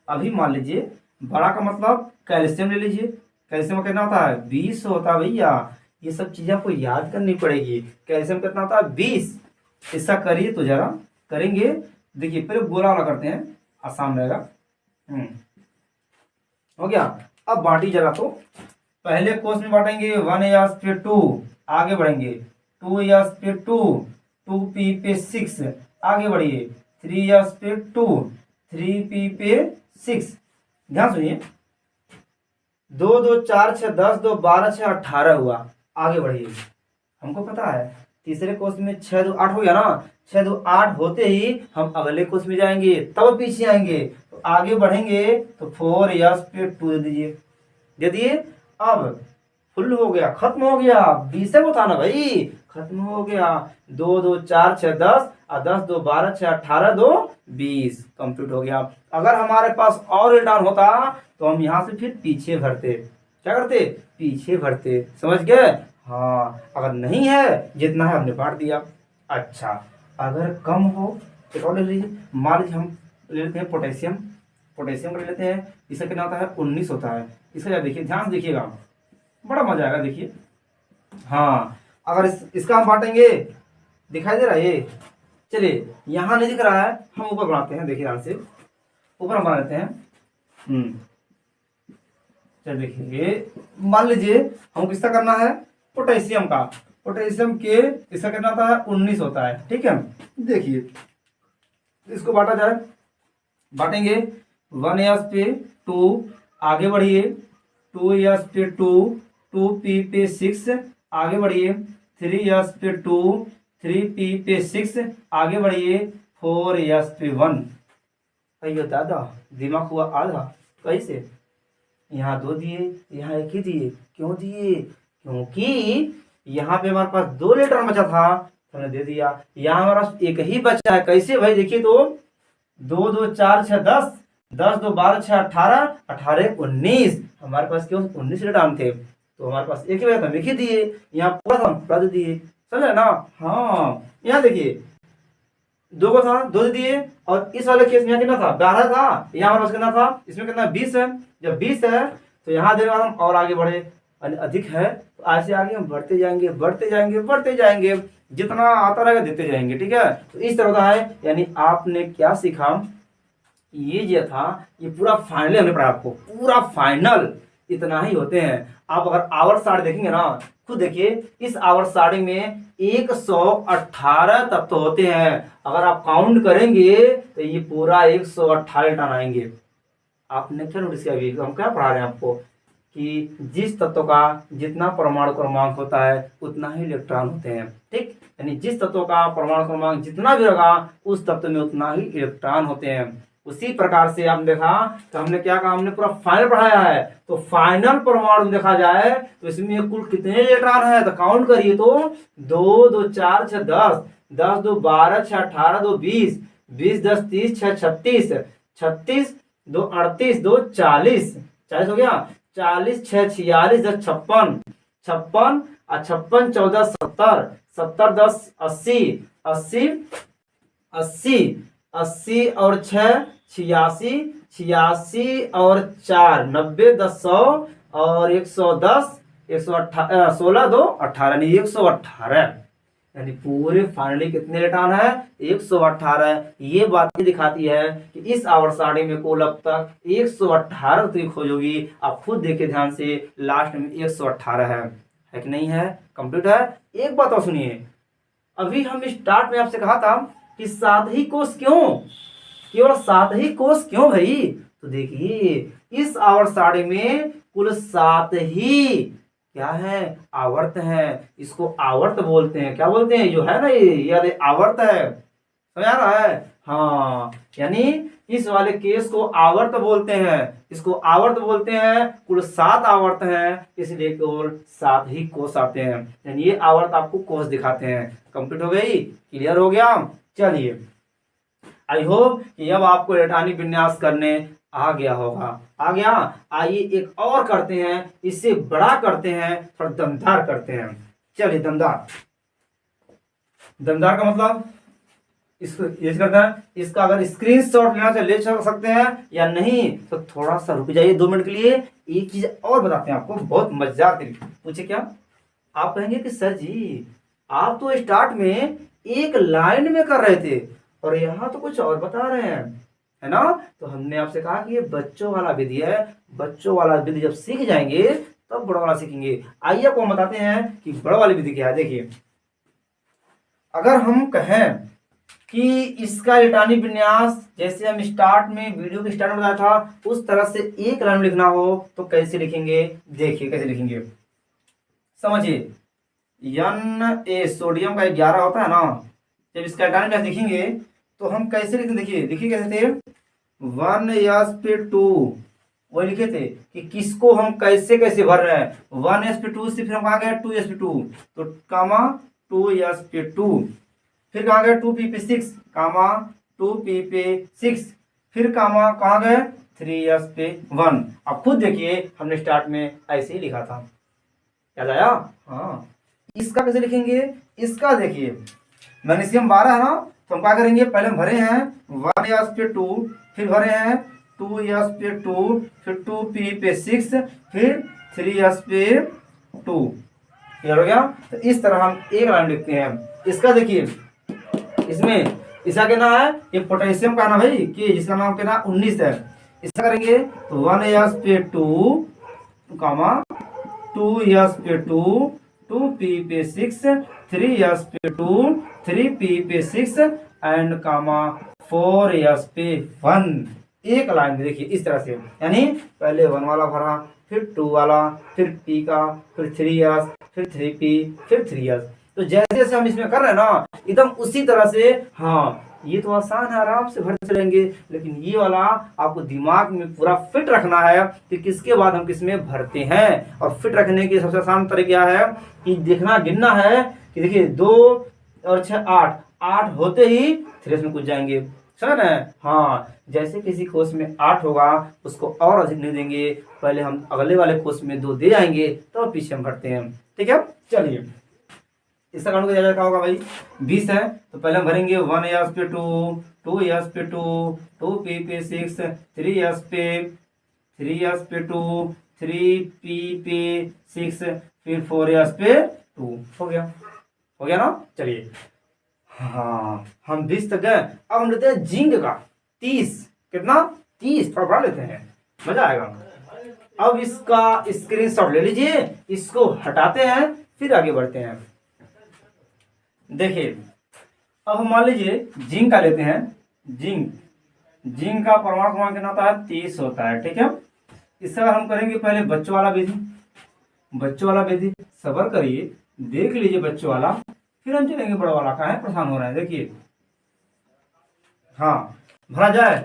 अभी मान लीजिए बड़ा का मतलब कैल्शियम ले लीजिए, कैल्शियम कितना होता है 20 होता है भैया, ये सब चीजें आपको याद करनी पड़ेगी। कैल्शियम कितना होता है 20, इसका करिए तो जरा करेंगे, देखिए पहले गोला वाला करते हैं, आसान रहेगा। हो गया, अब बांटी जरा, तो पहले कोष में बांटेंगे 1s पे 2, आगे बढ़ेंगे 2s पे 2, 2p पे 6, आगे बढ़िए 3s पे 2, 3p पे 6। ध्यान सुनिए, 2 2 4 6 10 2 12 6 18 हुआ, आगे बढ़िए। हमको पता है तीसरे कोष में 6 2 8 हो गया ना, 6 2 8 होते ही हम अगले कोष में जाएंगे, तब पीछे आएंगे, तो आगे बढ़ेंगे तो 4s पे 2 दे दीजिए, दे दिए। अब फुल हो गया, खत्म हो गया, 20 को था ना भाई, खत्म हो गया। 2 2 4 6 10 और 10 2 12 6 18 2 20, कंप्लीट हो गया। अगर हमारे पास और इलेक्ट्रॉन होता तो हम यहाँ से फिर पीछे भरते, क्या करते, पीछे भरते, समझ गए। हाँ, अगर नहीं है जितना है हमने बांट दिया। अच्छा, अगर कम हो तो और ले लीजिए, मान लीजिए हम ले लेते हैं पोटेशियम, पोटेशियम का ले लेते हैं, इसका कितना होता है 19 होता है। इसका देखिए, ध्यान से देखिएगा, बड़ा मजा आएगा, देखिए। हाँ, अगर इसका हम बांटेंगे, दिखाई दे रहा है ये, चलिए यहाँ नहीं दिख रहा है, हम ऊपर बनाते हैं, देखिए ध्यान से ऊपर हम बना लेते हैं। चलिए देखिए, मान लीजिए हमको किसका करना है, पोटेशियम का, पोटेशियम के इसका कितना होता है 19 होता है, ठीक है। देखिए इसको बांटा जाए, बांटेंगे 1s पे 2, आगे बढ़िए 2s पे 2, 2p पे 6, आगे बढ़िए 3s पे 2, 3p पे 6, आगे बढ़िए 4s पे 1। कहिए दादा दिमाग हुआ आधा, कैसे, यहाँ 2 दिए, यहाँ 1 ही दिए, क्यों दिए, क्योंकि यहाँ पे हमारे पास 2 लीटर बचा था तो हमने दे दिया, यहाँ हमारा पास 1 ही बचा है। कैसे भाई, देखिए तो 2 2 4 6 10, 10 2 12 6 18, 18 19, हमारे पास केवल 19 लीटर थे, तो हमारे पास 1 ही बचा था, 1 ही दिए, यहाँ पूरा था पूरा दे दिए, समझे ना। हाँ, यहाँ देखिए 2 को था 2 दे दिए, और इस वाले केस में यहाँ कितना था 12 था, यहाँ हमारे पास कितना था, इसमें कितना 20 है। जब 20 है तो यहाँ देने वाला हम और आगे बढ़े, अधिक है तो ऐसे आगे हम बढ़ते जाएंगे, बढ़ते जाएंगे, बढ़ते जाएंगे, जितना आता रहेगा देते जाएंगे, ठीक है। तो इस तरह होता है, यानी आपने क्या सीखा, ये जो था ये पूरा फाइनल हमने पढ़ा आपको, पूरा फाइनल इतना ही होते हैं। आप अगर आवर्त सारणी देखेंगे ना, खुद देखिए, इस आवर्त सारणी में 118 तत्व होते हैं, अगर आप काउंट करेंगे तो ये पूरा 118 टन आएंगे। आपने क्या नोटिस किया, अभी हम क्या पढ़ा रहे हैं आपको कि जिस तत्व का जितना परमाणु क्रमांक होता है उतना ही इलेक्ट्रॉन होते हैं, ठीक। यानी जिस तत्व का परमाणु क्रमांक जितना भी होगा उस तत्व में उतना ही इलेक्ट्रॉन होते हैं। उसी प्रकार से आपने देखा तो हमने क्या कहा, हमने पूरा फाइनल पढ़ाया है, तो फाइनल परमाणु देखा जाए तो इसमें कुल कितने इलेक्ट्रॉन है, तो काउंट करिए तो 2 2 4 6 10, 10 2 12 6 18 2 20, 20 10 30 6 36, 36 2 38 2 40, 40 हो गया, 40 6 46 10 56, 56 और 56 14 70, 70 10 80, 80 80, 80 और 6 86, 86 और 4 90 10 100 और 110 118 16 2 18, यानी 118, यानी पूरे फाइनली कितने इलेक्ट्रॉन है 118। ये बात दिखाती है कि इस आवर्त सारणी में कुल अब तक 118 तक खोज होगी। आप खुद देखिए ध्यान से, लास्ट में 118 है कि नहीं है, कंप्लीट है। एक बात और सुनिए, अभी हम स्टार्ट में आपसे कहा था कि 7 ही कोष क्यों, केवल 7 ही कोष क्यों भाई, तो देखिए इस आवर्त सारणी में कुल 7 ही क्या है, आवर्त है। इसको आवर्त बोलते हैं, क्या बोलते हैं, जो है ना ये आवर्त है, समझ आ रहा है? हाँ, यानी इस वाले केस को आवर्त बोलते हैं, इसको आवर्त बोलते हैं। कुल 7 आवर्त हैं, इसलिए केवल 7 ही कोष आते हैं। यानी ये आवर्त आपको कोष दिखाते हैं। कंप्लीट हो गई? क्लियर हो गया? चलिए, आई होप कि अब आपको इलेक्ट्रॉनिक विन्यास करने आ गया होगा। आ गया? आइए एक और करते हैं, इससे बड़ा करते हैं, थोड़ा दमदार करते हैं। चलिए, दमदार। दमदार का मतलब इसको ये करता है, इसका अगर स्क्रीनशॉट लेना चाहे ले सकते हैं या नहीं तो थोड़ा सा रुक जाइए 2 मिनट के लिए। एक चीज और बताते हैं आपको, बहुत मजेदार तरीके। पूछे क्या? आप कहेंगे कि सर जी आप तो स्टार्ट में एक लाइन में कर रहे थे और यहाँ तो कुछ और बता रहे हैं, है ना? तो हमने आपसे कहा कि ये बच्चों वाला विधि है। बच्चों वाला विधि जब सीख जाएंगे तब बड़ा वाला सीखेंगे। आइए आपको हम बताते हैं कि बड़ा वाली विधि क्या है। देखिए, अगर हम कहें कि इसका इलेक्ट्रॉनिक विन्यास जैसे हम स्टार्ट में वीडियो के स्टार्ट में बताया था उस तरह से एक लाइन में लिखना हो तो कैसे लिखेंगे? देखिए कैसे लिखेंगे, समझिए। Na सोडियम का 11 होता है ना, जब इसका इलेक्ट्रॉनिक विन्यास लिखेंगे तो हम कैसे लिखते? देखिए देखिए कैसे थे, 1s2 वो लिखे थे कि किसको हम कैसे कैसे भर रहे हैं। 1s2 से फिर हम कहाँ गए 2s2 तो कामा 2s2, फिर कहाँ गए 2p6 कामा 2p6, फिर कामा कहाँ गए 3s1। अब खुद देखिए हमने स्टार्ट में ऐसे ही लिखा था, याद आया? हाँ। इसका कैसे लिखेंगे? इसका देखिए मैग्नीशियम 12 है ना, तो हम क्या करेंगे? पहले हम भरे हैं 1s2, फिर भरे हैं 2s2, फिर 2p6, फिर 3s2। क्लियर हो गया? तो इस तरह हम एक लाइन लिखते हैं। इसका देखिए, इसमें इसका क्या नाम है? ये पोटेशियम का नाम भाई कि जिसका नाम क्या नाम 19 है। इसका करेंगे तो 1s2 comma 2s2 2p6 3s2 3p6 and comma 4s1। एक लाइन में देखिए इस तरह से, यानी पहले 1 वाला भरा, फिर 2 वाला, फिर p का, फिर 3s, फिर 3p, फिर 3s। तो जैसे जैसे हम इसमें कर रहे हैं ना एकदम उसी तरह से। हाँ, ये तो आसान है, आराम से भरते चलेंगे, लेकिन ये वाला आपको दिमाग में पूरा फिट रखना है कि किसके बाद हम किसमें भरते हैं। और फिट रखने की सबसे आसान तरीका है कि देखना, गिनना है कि देखिए 2 और 6 8 होते ही 3 में कूद जाएंगे, समझ रहे हैं? हाँ, जैसे किसी कोर्स में 8 होगा उसको और अधिक नहीं देंगे, पहले हम अगले वाले कोर्स में 2 दे आएंगे तो पीछे हम भरते हैं। ठीक है? चलिए, इसका काउंट क्या क्या होगा भाई? 20 है तो पहले हम भरेंगे 1s2 2s2 2p6 3s2 3p6 फिर 4s2। हो गया? हो गया ना? चलिए, हाँ हम 20 तक गए। अब हम लेते हैं जिंक का 30। कितना? 30। थोड़ा बढ़ा लेते हैं, मजा आएगा। अब इसका स्क्रीनशॉट ले लीजिए, इसको हटाते हैं फिर आगे बढ़ते हैं। देखिए, अब हम मान लीजिए जिंक का लेते हैं। जिंक का परमाणु क्रमांक कितना होता है? 30 होता है। ठीक है? इसका हम करेंगे पहले बच्चों वाला विधि। बच्चों वाला विधि सबर करिए, देख लीजिए बच्चों वाला, फिर हम चलेंगे बड़ा वाला। का है परेशान हो रहा है? देखिए, हाँ भरा जाए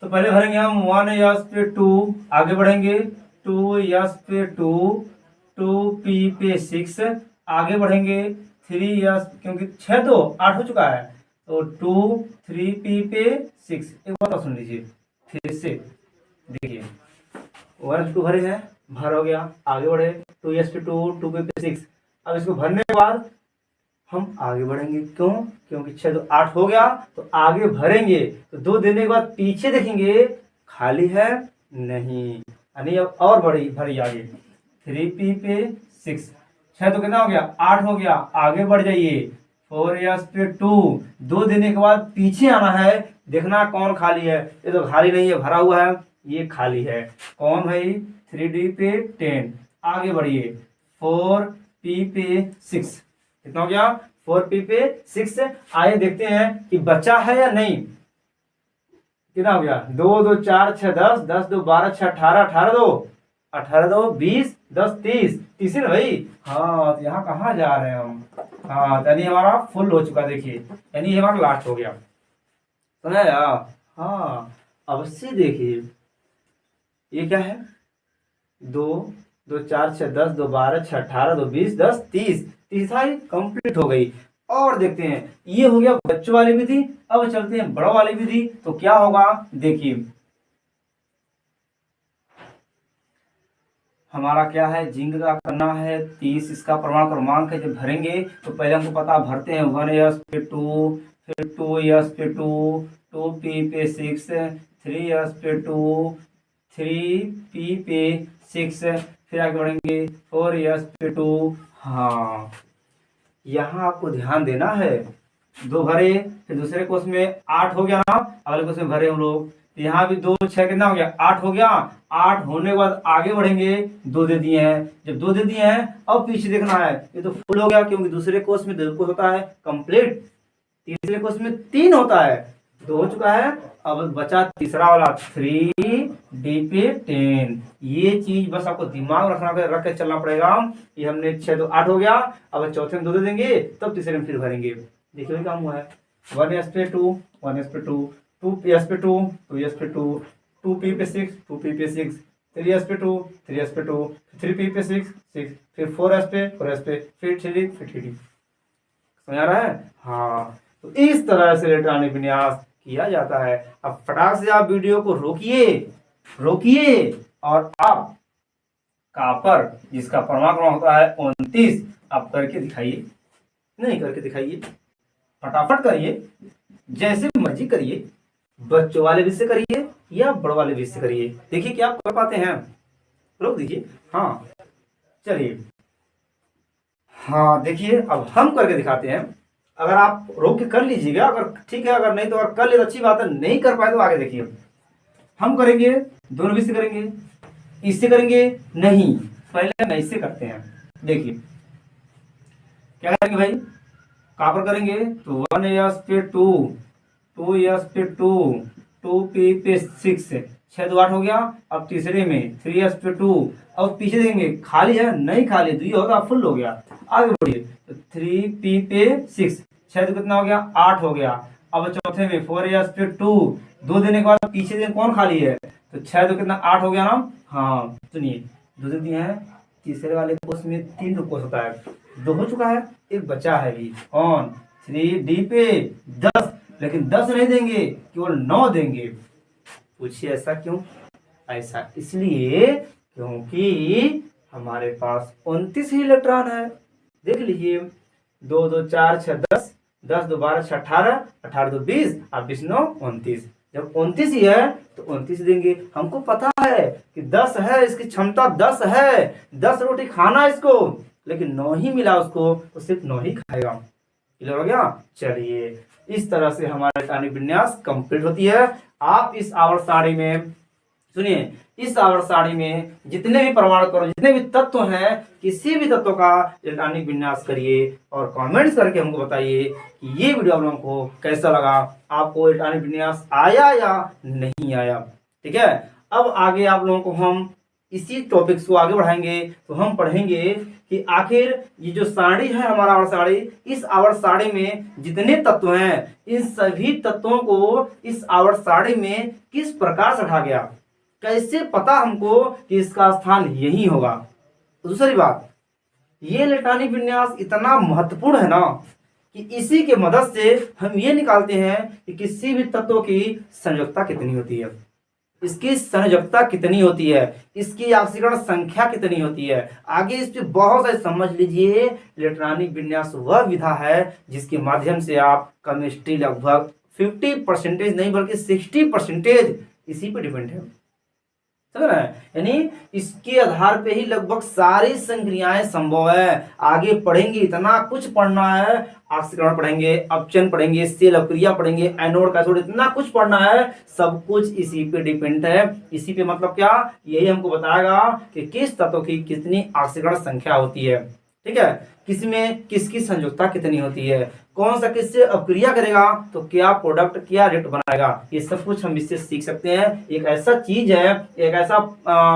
तो पहले भरेंगे हम 1s2, आगे बढ़ेंगे 2s2 2p6, आगे बढ़ेंगे 3s, क्योंकि 6 तो 8 हो चुका है तो 2 3p6। एक बात और सुन लीजिए फिर से, देखिए 1s2 भरे हैं, भर हो गया, आगे बढ़े 2s2 2p6। अब इसको भरने के बाद हम आगे बढ़ेंगे, क्यों? क्योंकि 6 तो 8 हो गया तो आगे भरेंगे, तो 2 देने के बाद पीछे देखेंगे खाली है नहीं, यानी अब और भरी आगे 3p6। 6 तो कितना हो गया? 8 हो गया, आगे बढ़ जाइए 4s2। 2 देने के बाद पीछे आना है, देखना कौन खाली है। ये तो खाली नहीं है, भरा हुआ है, ये खाली है। कौन भाई? 3d10। आगे बढ़िए 4p6। कितना हो गया? 4p6। आइए देखते हैं कि बचा है या नहीं। कितना हो गया? 2 2 4 6 10 10 2 12 6 18 18 2 18 2 20 10 30 30 है ना भाई? हाँ, तो यहाँ कहाँ जा रहे हैं हम? हाँ, यानी हमारा फुल हो चुका, देखिए यानी ये हमारा लास्ट हो गया, समझ आया। हाँ, अब से देखिए ये क्या है, 2 2 4 6 10, 2 12 6 18, 2 20 10 30, तीसरा कंप्लीट हो गई। और देखते हैं, ये हो गया बच्चों वाली विधि। अब चलते हैं बड़ों वाली विधि, तो क्या होगा देखिए, हमारा क्या है, जिंक का करना है 30, इसका परमाणु क्रमांक है, जब भरेंगे तो पहले हमको पता, भरते हैं 1s पे 2, फिर 2s पे 2, 2p पे 6, 3s पे 2, 3p पे 6, फिर आगे बढ़ेंगे 4s पे 2। हाँ, यहाँ आपको ध्यान देना है, 2 भरे, फिर दूसरे कोर्स में 8 हो गया ना, अगले कोर्स में भरे हम लोग, तो यहाँ भी 2 6 कितना हो गया, 8 हो गया। 8 होने के बाद आगे बढ़ेंगे, 2 दे दिए हैं, जब 2 दे दिए हैं अब पीछे देखना है, ये तो फुल हो गया, क्योंकि दूसरे कोर्स में 2 होता है कंप्लीट, तीसरे कोर्स में 3 होता है, 2 हो चुका है। अब बचा तीसरा वाला 3d पे 10। ये चीज बस आपको दिमाग रख के चलना पड़ेगा। ये हमने 6 2 8 हो गया, अब चौथे में 2 दे देंगे, तब तीसरे में फिर भरेंगे। देखिए काम हुआ है, 1s पे 2, 1s पे 2, 2s पे 2, 2s पे 2, 2p पे 6, 2p पे 6, 3s पे 2, 3s पे 2, 3p पे 6, 6, फिर 4s पे, 4s पे, फिर 3d, फिर 3d। समझ आ रहा है। हाँ, तो इस तरह से इलेक्ट्रॉनिक विन्यास किया जाता है। अब फटाक से आप वीडियो को रोकिए और आप कॉपर जिसका परमाणु क्रमांक होता है 29, आप करके दिखाइए, नहीं करके दिखाइए, फटाफट करिए, जैसे मर्जी करिए, बच्चों वाले विषय करिए या बड़ों वाले विषय करिए, देखिए क्या आप कर पाते हैं, रोक दीजिए। हाँ चलिए, हाँ देखिए अब हम करके दिखाते हैं। अगर आप रोक के कर लीजिएगा, अगर ठीक है, अगर नहीं तो अगर कर ले तो अच्छी बात है, नहीं कर पाए तो आगे देखिए। हम करेंगे, दोनों विषय करेंगे, इससे करेंगे नहीं, पहले हम इससे करते हैं। देखिए क्या करेंगे भाई, कॉपर करेंगे तो 1s पे 2, 2s पे 2, 2p पे 6, 6 2 8 हो गया। अब तीसरे में 3s पे 2, अब पीछे देंगे, खाली है नहीं, खाली तो ये होगा फुल हो गया। आगे बढ़िए, तो 3p पे 6, 6 तो कितना हो गया, 8 हो गया। अब चौथे में 4s पे 2, 2 देने के बाद पीछे देने कौन खाली है, तो 6 तो कितना 8 हो गया ना। हाँ सुनिए, 2 दे दिए हैं, तीसरे वाले कोर्स में 3 कोर्स होता है, 2 हो चुका है, एक बचा है भी कौन, 3d पे 10, लेकिन 10 नहीं देंगे, केवल 9 देंगे। पूछिए ऐसा क्यों, ऐसा इसलिए क्योंकि हमारे पास 29 ही इलेक्ट्रॉन है। देख लीजिए, 2 2 4 6 10, 10 2 12 6 18, 18 2 20, अब 20 9 29। जब 29 ही है तो 29 देंगे। हमको पता है कि 10 है, इसकी क्षमता 10 है, 10 रोटी खाना इसको, लेकिन 9 ही मिला उसको, तो सिर्फ 9 ही खाएगा। क्लियर हो गया। चलिए, इस तरह से हमारा इलेक्ट्रॉनिक विन्यास कंप्लीट होती है। आप इस आवर्त सारणी में सुनिए, इस आवर्त सारणी में जितने भी परमाणु करो, जितने भी तत्व हैं, किसी भी तत्व का इलेक्ट्रॉनिक विन्यास करिए और कमेंट्स करके हमको बताइए कि ये वीडियो आप लोगों को कैसा लगा, आपको इलेक्ट्रॉनिक विन्यास आया या नहीं आया। ठीक है, अब आगे आप लोगों को हम इसी टॉपिक्स को आगे बढ़ाएंगे, तो हम पढ़ेंगे कि आखिर ये जो सारणी है हमारा आवर्त सारणी, इस आवर्त सारणी में जितने तत्व हैं, इन सभी तत्वों को इस आवर्त सारणी में किस प्रकार से रखा गया, कैसे पता हमको कि इसका स्थान यही होगा। दूसरी बात, ये इलेक्ट्रॉनिक विन्यास इतना महत्वपूर्ण है ना कि इसी के मदद से हम ये निकालते हैं कि किसी भी तत्व की संयोजकता कितनी होती है, इसकी संयोजकता कितनी होती है, इसकी ऑक्सीकरण संख्या कितनी होती है। आगे इस पे बहुत सारे समझ लीजिए। इलेक्ट्रॉनिक विन्यास वह विधा है जिसके माध्यम से आप केमिस्ट्री लगभग 50% नहीं बल्कि 60% इसी पे डिपेंड है, समझ रहे हैं। यानी इसके आधार पे ही लगभग सारी संक्रियाएं संभव है। आगे पढ़ेंगे, इतना कुछ पढ़ना है, ऑक्सीकरण पढ़ेंगे, अपचयन पढ़ेंगे, सेल अपक्रिया पढ़ेंगे, एनोड कैथोड, इतना कुछ पढ़ना है। सब कुछ इसी पे डिपेंड है। इसी पे मतलब क्या, यही हमको बताएगा कि किस तत्व की कितनी ऑक्सीकरण संख्या होती है। ठीक है, किसमें किसकी संयोजकता कितनी होती है, कौन सा किससे अपक्रिया करेगा, तो क्या प्रोडक्ट क्या रिएक्ट बनाएगा, ये सब कुछ हम इससे सीख सकते हैं। एक ऐसा चीज है, एक ऐसा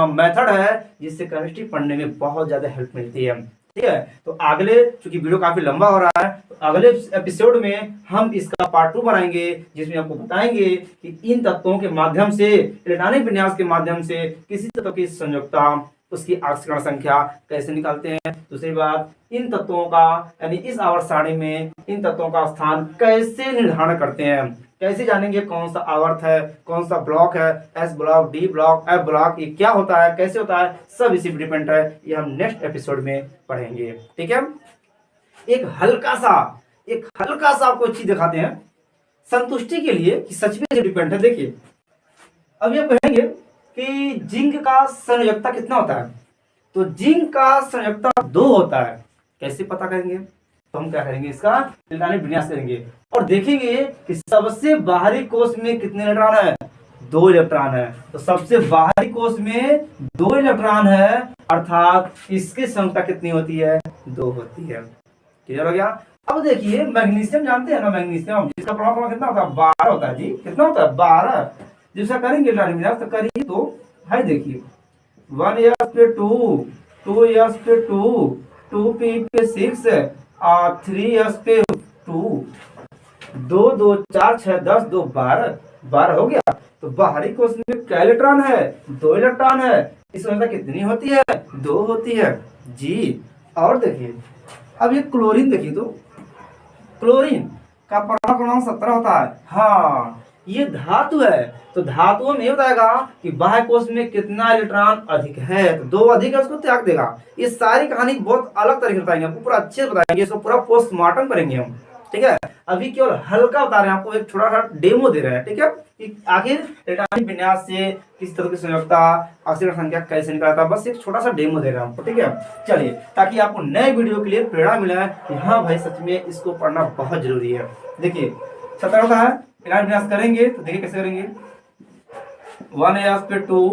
मेथड है जिससे केमिस्ट्री पढ़ने में बहुत ज्यादा हेल्प मिलती है। ठीक है। तो अगले, चूंकि वीडियो काफी लंबा हो रहा है, तो अगले एपिसोड में हम इसका पार्ट 2 बनाएंगे, जिसमें आपको बताएंगे कि इन तत्वों के माध्यम से, इलेक्ट्रॉनिक विन्यास के माध्यम से किसी तत्व की संयोजकता, उसकी आवर्तन संख्या कैसे निकालते हैं। दूसरी बात, इन तत्वों का यानी इस आवर्त सारणी में इन तत्वों का स्थान कैसे निर्धारण करते हैं, कैसे जानेंगे कौन सा आवर्त है, कौन सा ब्लॉक है, S block, D block, F block, ये क्या होता है, कैसे होता है, सब इसी पर डिपेंड है। ये हम नेक्स्ट एपिसोड में पढ़ेंगे। ठीक है। एक हल्का सा आपको चीज दिखाते हैं संतुष्टि के लिए कि सच में डिपेंड है। देखिए, अब ये कहेंगे कि जिंक का संयोजकता कितना होता है, तो जिंक का संयोजकता 2 होता है। कैसे पता करेंगे, तो हम क्या करेंगे, इसका इलेक्ट्रॉनिक विन्यास करेंगे और देखेंगे कि सबसे बाहरी कोष में कितने इलेक्ट्रॉन है, 2 इलेक्ट्रॉन है। तो सबसे बाहरी कोष में 2 इलेक्ट्रॉन है, अर्थात इसकी संख्या कितनी होती है, 2 होती है। क्लियर हो गया। अब देखिए, मैग्नीशियम जानते हैं ना, मैग्नीशियम जिसका परमाणु कितना होता है, 12 होता है जी। कितना होता है, 12। जिसका करेंगे इलेक्ट्रॉनिक विन्यास, तो करिए तो है, देखिए 1s पे 2, 2s पे 2, 2p पे 6, 3s पे 2, 2 2 4 6 10 2 12, 12 हो गया। तो बाहरी कोष में क्या इलेक्ट्रॉन है, 2 इलेक्ट्रॉन है। इस संख्या कितनी होती है, 2 होती है जी। और देखिए, अब ये क्लोरीन देखिए, तो क्लोरीन का परमाणु क्रमांक 17 होता है। हाँ, ये धातु है, तो धातुओं में ये बताएगा कि बाह्य कोष में कितना इलेक्ट्रॉन अधिक है, तो 2 अधिक है, उसको त्याग देगा। ये सारी कहानी बहुत अलग तरीके से बताएंगे, आपको पूरा अच्छे से बताएंगे, इसको पूरा पोस्टमार्टम करेंगे हम। ठीक है। अभी केवल हल्का बता रहे हैं आपको, एक छोटा सा डेमो दे रहे हैं। ठीक है, कि आखिर इलेक्ट्रॉनिक विन्यास से किस तरह की संयोजकता, ऑक्सीजन संख्या कैसे निकालता, बस एक छोटा सा डेमो दे रहे हैं आपको। ठीक है, चलिए, ताकि आपको नए वीडियो के लिए प्रेरणा मिले कि हाँ भाई, सच में इसको पढ़ना बहुत जरूरी है। देखिए, 17 होता है, इलेक्ट्रॉनिक विन्यास करेंगे तो देखिए कैसे करेंगे। 1s पे 2,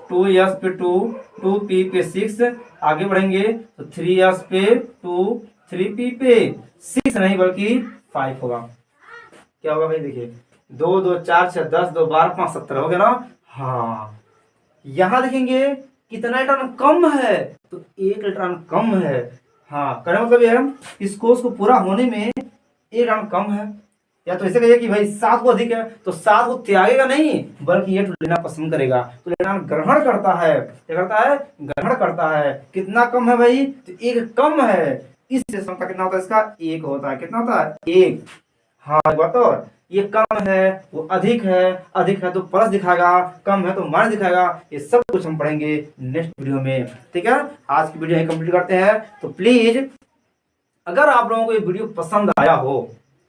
2s पे 2, 2p पे 6, आगे बढ़ेंगे तो 3s पे 2, 3p पे 6 नहीं बल्कि 5 होगा। क्या होगा भाई, देखिए 2 2 4 6 10 2 12 5 17 हो गया ना। हाँ, यहां देखेंगे कितना इलेक्ट्रॉन कम है, तो 1 इलेक्ट्रॉन कम है। हाँ, कहने मतलब ये है, इस कोर्स को पूरा होने में 1 इलेक्ट्रॉन कम है। या तो ऐसे कहिए कि भाई 7 को अधिक है, तो 7 को त्यागेगा नहीं, बल्कि ये लेना पसंद करेगा, तो लेना ग्रहण करता है। क्या करता है, ग्रहण करता है। कितना कम है भाई, तो 1 कम है। इस क्षमता कितना होता है इसका, 1 होता है। कितना होता है, 1। हाँ, बताओ, ये कम है, वो अधिक है, अधिक है तो प्लस दिखाएगा, कम है तो माइनस दिखाएगा। ये सब कुछ हम पढ़ेंगे नेक्स्ट वीडियो में। ठीक है, आज की वीडियो कंप्लीट करते हैं। तो प्लीज, अगर आप लोगों को ये वीडियो पसंद आया हो,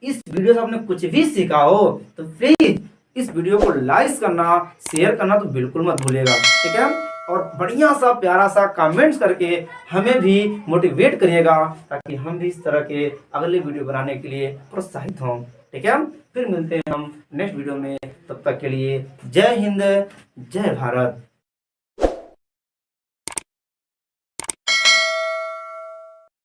इस वीडियो से आपने कुछ भी सीखा हो, तो प्लीज इस वीडियो को लाइक करना, शेयर करना तो बिल्कुल मत भूलिएगा। ठीक है, और बढ़िया सा प्यारा सा कमेंट्स करके हमें भी मोटिवेट करिएगा, ताकि हम भी इस तरह के अगले वीडियो बनाने के लिए प्रोत्साहित हों। ठीक है, फिर मिलते हैं हम नेक्स्ट वीडियो में। तब तक के लिए जय हिंद, जय भारत।